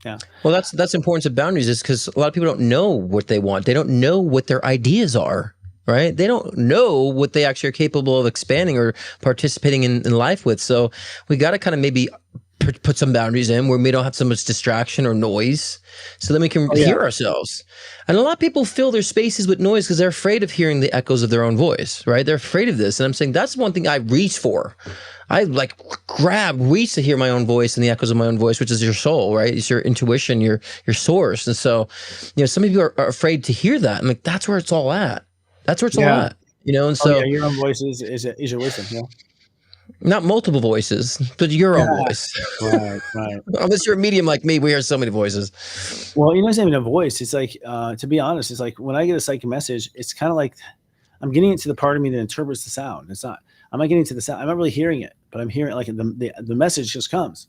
Speaker 1: Yeah.
Speaker 2: Well, that's importance of boundaries, is because a lot of people don't know what they want. They don't know what their ideas are, right? They don't know what they actually are capable of expanding or participating in life with. So we got to kind of maybe put some boundaries in where we don't have so much distraction or noise, so then we can hear ourselves. And a lot of people fill their spaces with noise because they're afraid of hearing the echoes of their own voice, right? They're afraid of this. And I'm saying that's one thing I reach for. I reach to hear my own voice and the echoes of my own voice, which is your soul, right? It's your intuition, your source. And so, some people are afraid to hear that. I'm like, that's where it's all at. That's where it's all at, And so
Speaker 1: your own voice is your wisdom. Yeah.
Speaker 2: Not multiple voices, but your own voice.
Speaker 1: Right.
Speaker 2: Unless you're a medium like me, we hear so many voices.
Speaker 1: Well, it's not even a voice. It's like, to be honest, it's like when I get a psychic message, it's kind of like I'm getting it to the part of me that interprets the sound. It's not. I'm not getting to the sound. I'm not really hearing it, but I'm hearing like the message just comes.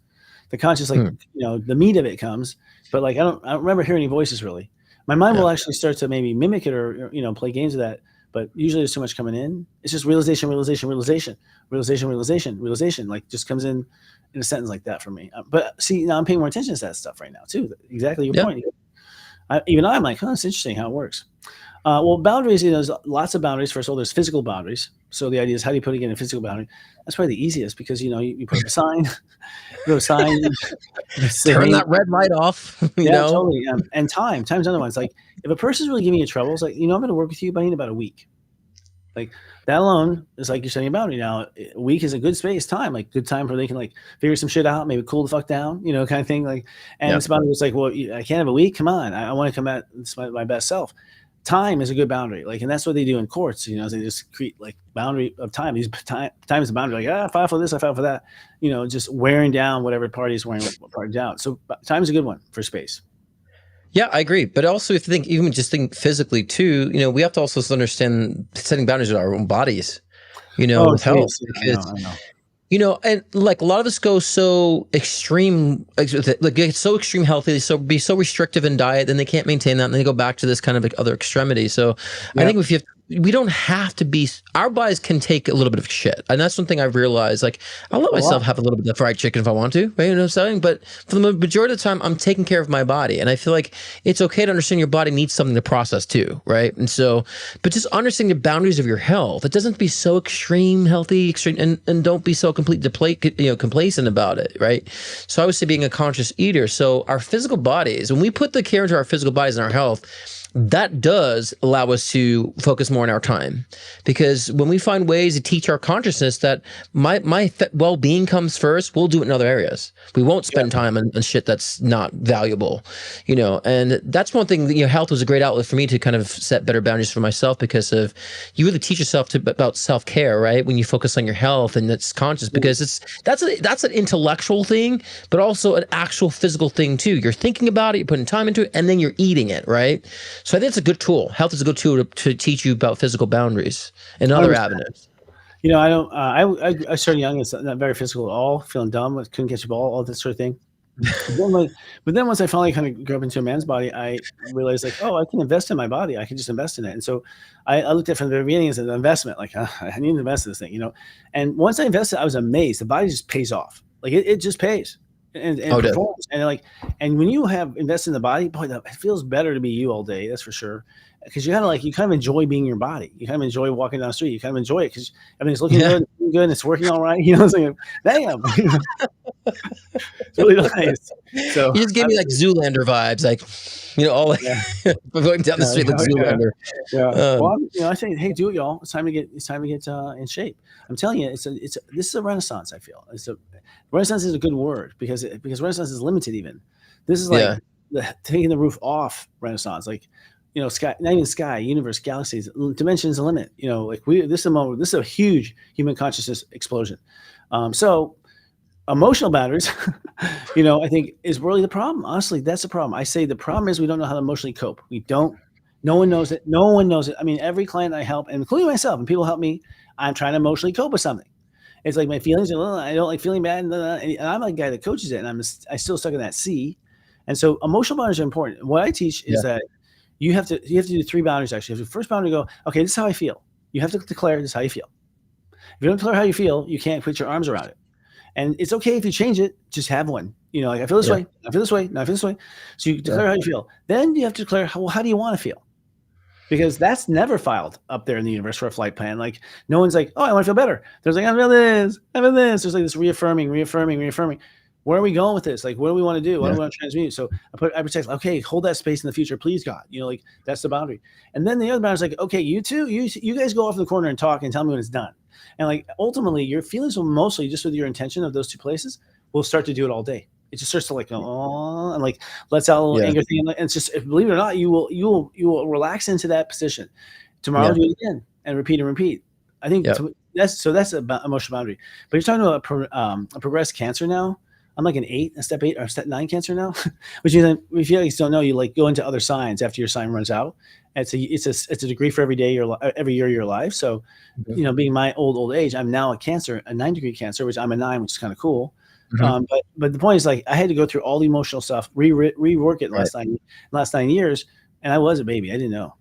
Speaker 1: The conscious, the meat of it comes, but like I don't remember hearing any voices really. My mind will actually start to maybe mimic it or play games with that. But usually there's so much coming in. It's just realization, like just comes in a sentence like that for me. But see, now I'm paying more attention to that stuff right now too. Exactly your point. I'm like, it's interesting how it works. Well, boundaries, there's lots of boundaries. First of all, there's physical boundaries. So the idea is, how do you put again a physical boundary? That's probably the easiest because, you put up a sign,
Speaker 2: turn that red light off,
Speaker 1: Totally. And time's another one. It's like, if a person's really giving you trouble, it's like, I'm going to work with you, but I need about a week. Like that alone is like you're setting a boundary. Now, a week is a good space time, like good time where they can like figure some shit out, maybe cool the fuck down, kind of thing. Like, and it's about it's like, well, I can't have a week. Come on, I want to come at my best self. Time is a good boundary, like, and that's what they do in courts. They just create like boundary of time. These time is a boundary. Like, I file for this, I file for that. Just wearing down whatever party is wearing what party down. So time is a good one for space.
Speaker 2: Yeah, I agree. But also, if you think, even just think physically too, we have to also understand setting boundaries with our own bodies, with health. Because,
Speaker 1: I know.
Speaker 2: And like a lot of us go so extreme, like get so extreme healthy, be so restrictive in diet, then they can't maintain that, and then they go back to this kind of like other extremity. So I think we don't have to be. Our bodies can take a little bit of shit, and that's one thing I've realized. Like, I'll let myself have a little bit of fried chicken if I want to, right? You know what I'm saying? But for the majority of the time, I'm taking care of my body, and I feel like it's okay to understand your body needs something to process too, right? And so, but just understanding the boundaries of your health. It doesn't be so extreme and don't be so complacent about it, right? So I would say being a conscious eater. So our physical bodies, when we put the care into our physical bodies and our health, that does allow us to focus more on our time, because when we find ways to teach our consciousness that my well-being comes first, we'll do it in other areas. We won't spend time on shit that's not valuable, and that's one thing. Health was a great outlet for me to kind of set better boundaries for myself, because of you really teach yourself about self-care, right? When you focus on your health and it's conscious, because that's an intellectual thing, but also an actual physical thing too. You're thinking about it, you're putting time into it, and then you're eating it, right? So I think it's a good tool. Health is a good tool to teach you about physical boundaries and other avenues.
Speaker 1: I don't. I started young. It's not very physical at all. Feeling dumb, couldn't catch a ball, all that sort of thing. But then once I finally kind of grew up into a man's body, I realized like, I can invest in my body. I can just invest in it. And so I looked at it from the very beginning as an investment. Like, I need to invest in this thing, And once I invested, I was amazed. The body just pays off. Like it just pays. And performs. And when you have invested in the body, boy, it feels better to be you all day. That's for sure. Because you kind of enjoy being your body. You kind of enjoy walking down the street. You kind of enjoy it because it's looking good, and it's working all right. It's like, damn, it's really nice. So
Speaker 2: you just gave me like Zoolander vibes, like going down the street like Zoolander.
Speaker 1: Yeah. Well, I say, hey, do it, y'all. It's time to get in shape. I'm telling you, this is a renaissance. I feel renaissance is a good word because renaissance is limited. Even this is like taking the roof off renaissance, like. Sky, not even sky, universe, galaxies, dimensions, a limit. This is a huge human consciousness explosion. So emotional boundaries, I think is really the problem. Honestly, that's the problem. I say the problem is we don't know how to emotionally cope. We don't. No one knows it. No one knows it. I mean, every client I help, including myself, and people help me, I'm trying to emotionally cope with something. It's like my feelings are, I don't like feeling bad, and I'm a guy that coaches it, and I still stuck in that C. And so emotional boundaries are important. What I teach is that you have to do 3 boundaries, actually. The first boundary, go, okay, this is how I feel. You have to declare this is how you feel. If you don't declare how you feel, you can't put your arms around it. And it's okay if you change it, just have one. Like, I feel this way, I feel this way, now I feel this way. So you declare how you feel. Then you have to declare, how do you want to feel? Because that's never filed up there in the universe for a flight plan. Like, no one's like, I want to feel better. There's like, I feel this. There's like this reaffirming. Where are we going with this? Like, what do we want to do? What do we want to transmute? So I protect, okay, hold that space in the future, please, God. Like, that's the boundary. And then the other boundary is like, okay, you two, you guys go off in the corner and talk and tell me when it's done. And like, ultimately, your feelings will mostly, just with your intention of those 2 places, will start to do it all day. It just starts to like, oh, and like lets out a little anger thing. And it's just, believe it or not, you will relax into that position. Tomorrow, do it again and repeat. I think that's about emotional boundary. But you're talking about a progressed cancer now. I'm like a step 8 or step 9 cancer now, which means if you guys don't know, you like go into other signs after your sign runs out. It's a degree for every year of your life. So, being my old age, I'm now a 9-degree cancer, which I'm a 9, which is kind of cool. But the point is, like, I had to go through all the emotional stuff, rework it last 9 years, and I was a baby. I didn't know.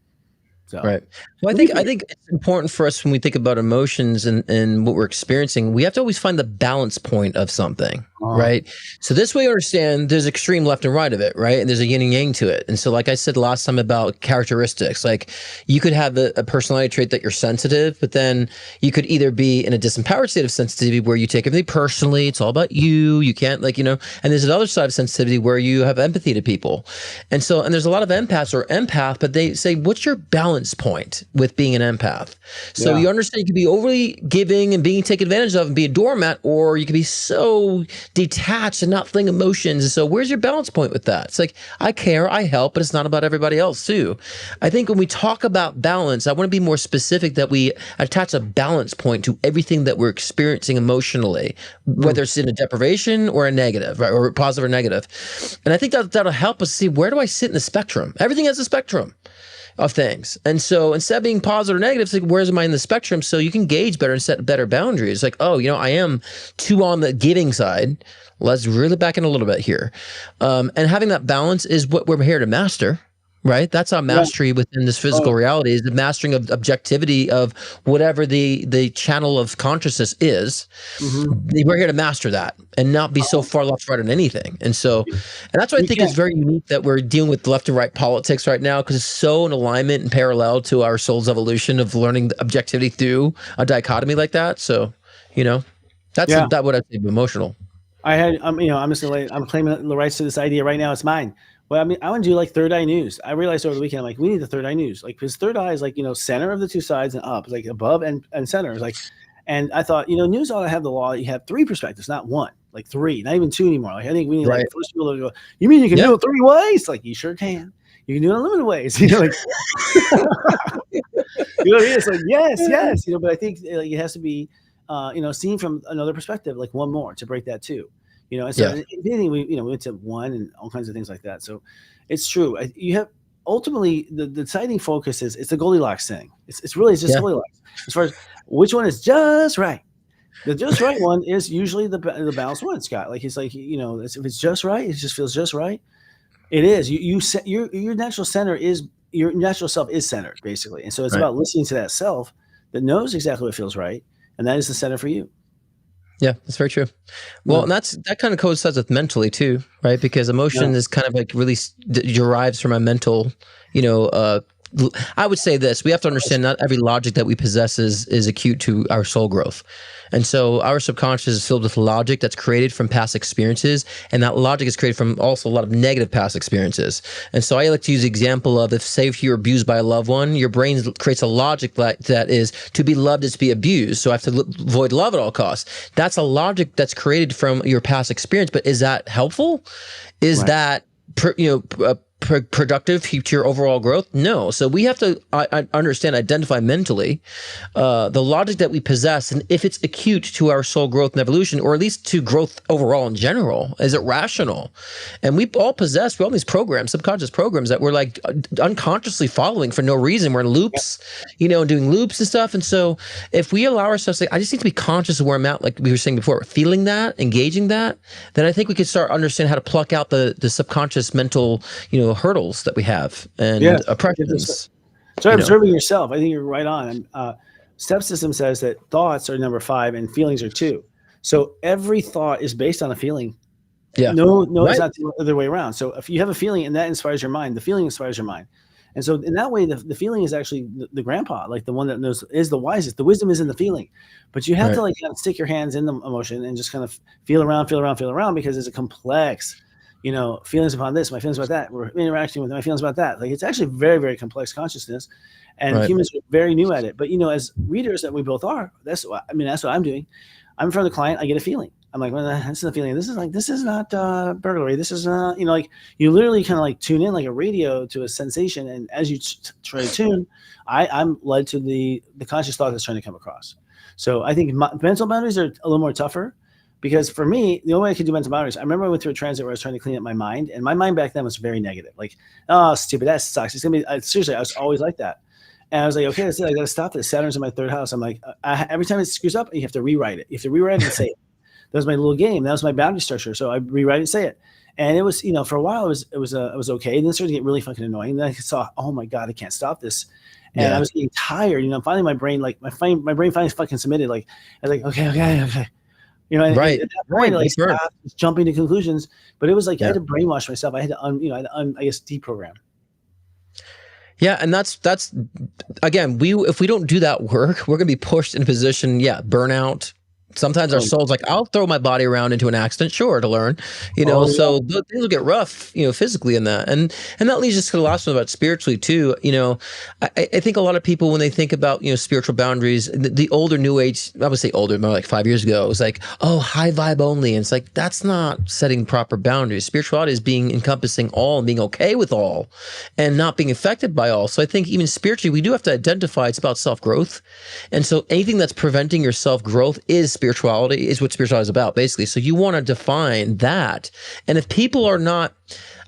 Speaker 1: So.
Speaker 2: Right. Well, I think it's important for us when we think about emotions and what we're experiencing. We have to always find the balance point of something, right? So this way you understand there's extreme left and right of it, right? And there's a yin and yang to it. And so like I said last time about characteristics, like you could have a personality trait that you're sensitive, but then you could either be in a disempowered state of sensitivity where you take everything personally, it's all about you, you can't and there's another side of sensitivity where you have empathy to people. And there's a lot of empaths or empath, but they say, what's your balance point with being an empath? So you understand you can be overly giving and being taken advantage of and be a doormat, or you can be so detached and not feeling emotions. And so where's your balance point with that? It's like, I care, I help, but it's not about everybody else too. I think when we talk about balance, I want to be more specific that we attach a balance point to everything that we're experiencing emotionally, whether it's in a deprivation or a negative, right, or positive or negative. And I think that'll help us see, where do I sit in the spectrum? Everything has a spectrum of things. And so instead of being positive or negative, it's like, where's am I in the spectrum? So you can gauge better and set better boundaries. Like, I am too on the giving side. Let's really back in a little bit here. And having that balance is what we're here to master, right? That's our mastery within this physical reality, is the mastering of objectivity of whatever the channel of consciousness is. We're here to master that and not be so far left, right on anything. And that's why I think it's very unique that we're dealing with left and right politics right now, because it's so in alignment and parallel to our soul's evolution of learning the objectivity through a dichotomy like that. So, that's what I'd say emotional.
Speaker 1: I'm claiming the rights to this idea right now. It's mine. Well, I mean, I want to do like third eye news. I realized over the weekend, I'm like, we need the third eye news. Like, because third eye is like, center of the two sides and up, like above and center. It's like, and I thought, news ought to have the law. You have three perspectives, not one, like three, not even two anymore. Like, I think we need like first people to go, you mean you can do it three ways? Like, you sure can. You can do it unlimited ways. Like, it's like, yes. But I think it has to be, seen from another perspective, like one more to break that too. And so anything we went to one and all kinds of things like that. So it's true. You have ultimately the deciding focus is it's the Goldilocks thing. It's really just Goldilocks as far as which one is just right. The just right one is usually the balanced one, Scott. Like, it's like, if it's just right, it just feels just right. It is. Your natural center is, your natural self is centered basically. And so it's about listening to that self that knows exactly what feels right. And that is the center for you.
Speaker 2: Yeah, that's very true. Well, and that kind of coincides with mentally too, right? Because emotion is kind of like really derives from a mental, I would say this, we have to understand not every logic that we possess is acute to our soul growth. And so our subconscious is filled with logic that's created from past experiences. And that logic is created from also a lot of negative past experiences. And so I like to use the example of, if you're abused by a loved one, your brain creates a logic that is, to be loved is to be abused. So I have to avoid love at all costs. That's a logic that's created from your past experience. But is that helpful? Is that, productive to your overall growth? No. So we have to understand, identify mentally the logic that we possess, and if it's acute to our soul growth and evolution, or at least to growth overall in general. Is it rational? And we all these programs, subconscious programs that we're like unconsciously following for no reason. We're in loops, doing loops and stuff. And so if we allow ourselves to, I just need to be conscious of where I'm at, like we were saying before, feeling that, engaging that, then I think we could start understanding how to pluck out the subconscious mental, hurdles that we have and oppressions.
Speaker 1: So observing yourself, I think you're right on. Step system says that thoughts are number 5 and feelings are 2. So every thought is based on a feeling. It's not the other way around. So if you have a feeling and that inspires your mind, the feeling inspires your mind. And so in that way, the feeling is actually the grandpa, like the one that knows, is the wisest. The wisdom is in the feeling, but you have to like kind of stick your hands in the emotion and just kind of feel around, because it's a complex, feelings upon this, my feelings about that. We're interacting with my feelings about that. Like, it's actually very, very complex consciousness, and humans are very new at it. But as readers that we both are, that's what I'm doing. I'm in front of the client. I get a feeling. I'm like, well, that's the feeling. This is not burglary. This is not, like, you literally kind of like tune in like a radio to a sensation. And as you try to tune, I'm led to the conscious thought that's trying to come across. So I think mental boundaries are a little more tougher. Because for me, the only way I could do mental boundaries, I remember I went through a transit where I was trying to clean up my mind, and my mind back then was very negative. Like, oh, stupid, that sucks. It's gonna be seriously. I was always like that, and I was like, okay, that's it. I got to stop this. Saturn's in my 3rd house. I'm like, every time it screws up, you have to rewrite it. You have to rewrite it and say it. That was my little game. That was my boundary structure. So I rewrite it and say it, and it was, for a while it was okay. And then it started to get really fucking annoying. And then I saw, oh my god, I can't stop this. And I was getting tired. Finally, my brain, like my brain finally fucking submitted. Like, I was like, okay. You know, and
Speaker 2: Right.
Speaker 1: at that point, like,
Speaker 2: That's right.
Speaker 1: stop jumping to conclusions. But it was like I
Speaker 2: Yeah.
Speaker 1: had to brainwash myself. I had to, I had to I guess, deprogram.
Speaker 2: Yeah, and that's again, if we don't do that work, we're gonna be pushed in a position, burnout. Sometimes our soul's like, I'll throw my body around into an accident, sure, to learn, so things will get rough, physically in that. And that leads us to the last one about spiritually too. I think a lot of people, when they think about, spiritual boundaries, the older new age, I would say older, more like 5 years ago, it was like, oh, high vibe only. And it's like, that's not setting proper boundaries. Spirituality is being encompassing all and being okay with all and not being affected by all. So I think even spiritually, we do have to identify it's about self-growth. And so anything that's preventing your self-growth is spirituality, is what spirituality is about, basically. So you want to define that. And if people are not,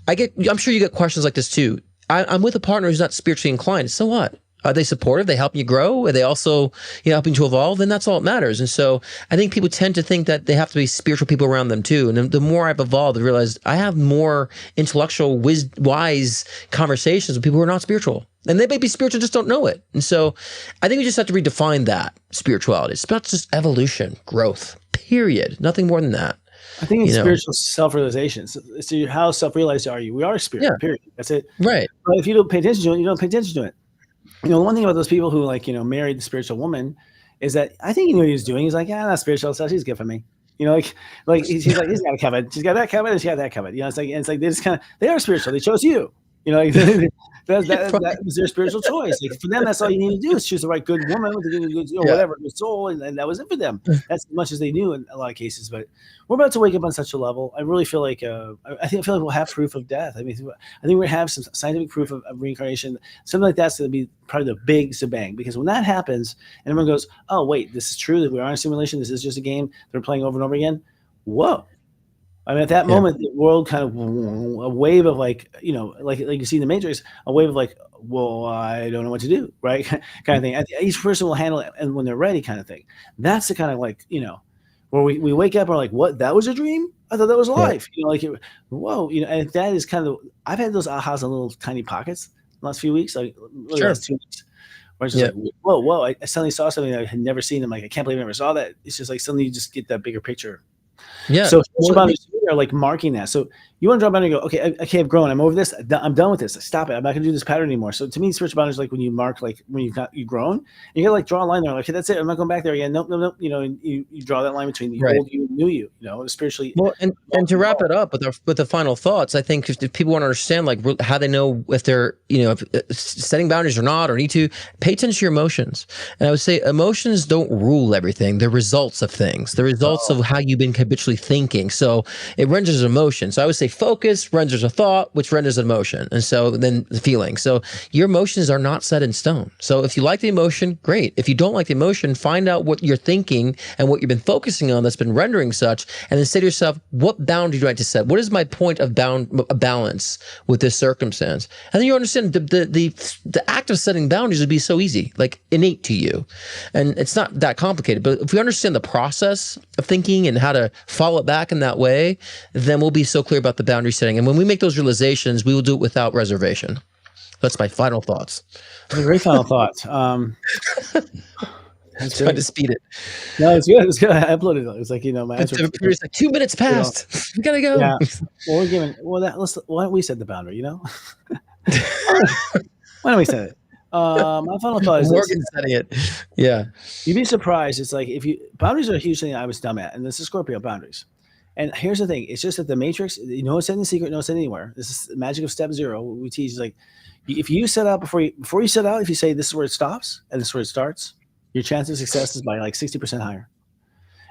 Speaker 2: I'm sure you get questions like this too. I'm with a partner who's not spiritually inclined. So what? Are they supportive? They helping you grow? Are they also, helping to evolve? Then that's all that matters. And so I think people tend to think that they have to be spiritual people around them too. And the more I've evolved, I realized I have more intellectual, wise conversations with people who are not spiritual. And they may be spiritual, just don't know it. And so I think we just have to redefine that spirituality. It's about just evolution, growth, period. Nothing more than that.
Speaker 1: I think it's spiritual self-realization. So how self-realized are you? We are spirit, period. That's it.
Speaker 2: Right.
Speaker 1: But if you don't pay attention to it, you don't pay attention to it. The one thing about those people who married the spiritual woman is that I think he knew what he was doing. He's like, not spiritual, so she's good for me. He's like, he's got it covered. She's got that covered, and she got that covered. It's like they just they are spiritual. They chose you. That was their spiritual choice. Like, for them, that's all you need to do is choose the right good woman with the good, whatever, good soul, and that was it for them. That's as much as they knew in a lot of cases. But we're about to wake up on such a level. I really feel like I feel like we'll have proof of death. I mean, I think we have some scientific proof of reincarnation. Something like that's going to be probably the big shebang, because when that happens, and everyone goes, "Oh, wait, this is true. That we are in a simulation. This is just a game they're playing over and over again." Whoa. I mean, at that moment, the world kind of a wave of like you see in the Matrix, a wave of like, well, I don't know what to do, right? Kind of thing. Each person will handle it, and when they're ready, kind of thing. That's the kind of where we wake up and we're like, what? That was a dream? I thought that was life. Whoa, and that is kind of. I've had those ahas in little tiny pockets the last few weeks, like really last 2 weeks. Where it's just like, whoa! I suddenly saw something I had never seen. I'm like, I can't believe I never saw that. It's just like suddenly you just get that bigger picture.
Speaker 2: Yeah.
Speaker 1: So boundaries are like marking that. So you want to draw a boundary and go, okay, I've grown. I'm over this. I'm done with this. Stop it. I'm not going to do this pattern anymore. So to me, spiritual boundaries like when you mark, like when you've grown, and you got to draw a line there. Like, okay, that's it. I'm not going back there again. Nope. And you draw that line between the old you and new you. Spiritually.
Speaker 2: Well, and to wrap it up with the final thoughts, I think if people want to understand like how they know if they're if setting boundaries or not, or need to pay attention to your emotions. And I would say emotions don't rule everything. They're results of things. They're results of how you've been habitually thinking. So it renders emotion. So I would say focus renders a thought, which renders an emotion. And so then the feeling. So your emotions are not set in stone. So if you like the emotion, great. If you don't like the emotion, find out what you're thinking and what you've been focusing on that's been rendering such, and then say to yourself, what boundary do I need to set? What is my point of balance with this circumstance? And then you understand the act of setting boundaries would be so easy, like innate to you. And it's not that complicated. But if we understand the process of thinking and how to follow it back in that way, then we'll be so clear about the boundary setting. And when we make those realizations, we will do it without reservation. That's my final thoughts.
Speaker 1: That's a great final thought. That's
Speaker 2: trying to speed it.
Speaker 1: No, it's good. It's good. I uploaded it. It's like, my answer.
Speaker 2: It's like 2 minutes past. We gotta go.
Speaker 1: Yeah. Well, why don't we set the boundary, Why don't we set it? My final thought is
Speaker 2: Morgan setting it. Yeah.
Speaker 1: You'd be surprised. It's like boundaries are a huge thing I was dumb at, and this is Scorpio boundaries. And here's the thing: it's just that the Matrix, it's in the secret, no, it's in anywhere. This is the magic of step 0. What we teach is like, if you set out before you set out, if you say this is where it stops and this is where it starts, your chance of success is by like 60% higher.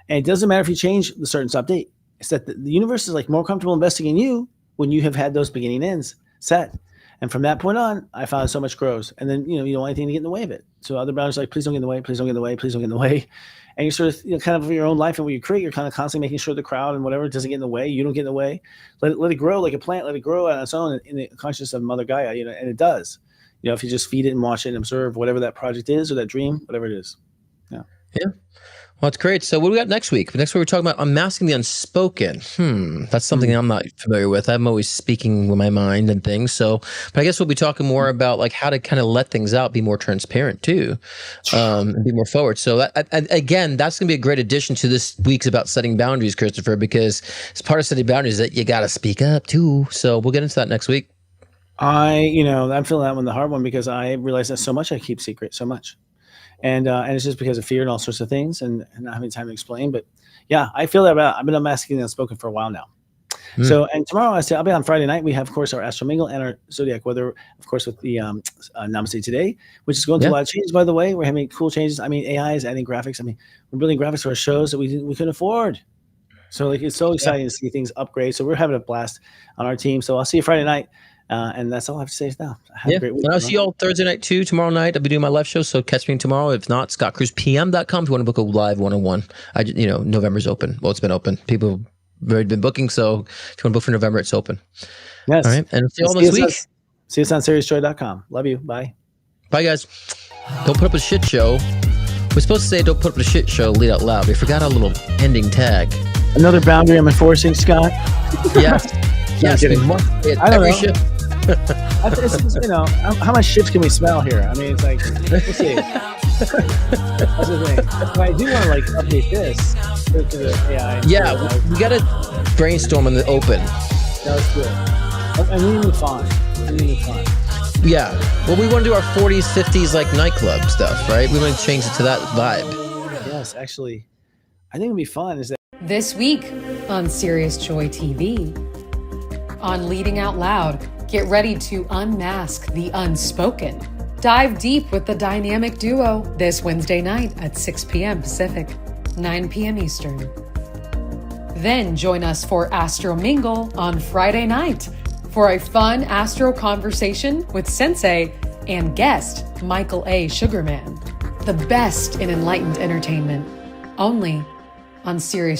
Speaker 1: And it doesn't matter if you change the start and stop date. It's that the universe is like more comfortable investing in you when you have had those beginning ends set. And from that point on, I found so much grows. And then, you don't want anything to get in the way of it. So other boundaries like, please don't get in the way, please don't get in the way, please don't get in the way. And you're sort of, kind of your own life and what you create, you're kind of constantly making sure the crowd and whatever doesn't get in the way. You don't get in the way. Let it grow like a plant. Let it grow on its own in the consciousness of Mother Gaia, and it does. If you just feed it and watch it and observe whatever that project is or that dream, whatever it is. Yeah.
Speaker 2: Yeah. Well, that's great. So what do we got next week? Next week we're talking about unmasking the unspoken. That's something I'm not familiar with. I'm always speaking with my mind and things. So, but I guess we'll be talking more about like how to kind of let things out, be more transparent too, and be more forward. So again, that's going to be a great addition to this week's about setting boundaries, Christopher, because it's part of setting boundaries that you got to speak up too. So we'll get into that next week.
Speaker 1: I'm feeling that one the hard one because I realize that so much I keep secret, so much. And it's just because of fear and all sorts of things and not having time to explain. But yeah, I feel that I've been unmasking the unspoken for a while now. So, and tomorrow I'll be on Friday night. We have, of course, our Astro Mingle and our Zodiac Weather, of course, with the Namaste Today, which is going through a lot of changes, by the way. We're having cool changes. I mean, AI is adding graphics. I mean, we're building graphics for our shows that we couldn't afford. So like, it's so exciting to see things upgrade. So we're having a blast on our team. So I'll see you Friday night. And that's all I have to say now. Have a great week.
Speaker 2: I'll see you all Thursday night too. Tomorrow night I'll be doing my live show, so catch me tomorrow. If not, scottcruzpm.com if you want to book a live one-on-one. November's open. Well, it's been open. People have already been booking, so if you want to book for November, it's open.
Speaker 1: Yes.
Speaker 2: All right, and see you all next week.
Speaker 1: See us on SeriousJoy.com. Love you. Bye.
Speaker 2: Bye, guys. Don't put up a shit show. We're supposed to say don't put up a shit show, lead out loud. We forgot our little ending tag.
Speaker 1: Another boundary I'm enforcing, Scott.
Speaker 2: Yes. Yes.
Speaker 1: kidding.
Speaker 2: I don't know.
Speaker 1: Shift. How much ships can we smell here? I mean, it's like, we'll see. That's the thing. But I do want to update this to the AI.
Speaker 2: Yeah, we got to brainstorm in the open.
Speaker 1: That was good. And we need to find.
Speaker 2: Yeah. Well, we want to do our 40s, 50s nightclub stuff, right? We want to change it to that vibe.
Speaker 1: Yes, actually, I think it'd be fun. Is that
Speaker 7: This week on Serious Joy TV, on Leading Out Loud, get ready to unmask the unspoken. Dive deep with the dynamic duo this Wednesday night at 6 p.m. Pacific, 9 p.m. Eastern. Then join us for Astro Mingle on Friday night for a fun Astro conversation with Sensei and guest Michael A. Sugarman. The best in enlightened entertainment, only on Serious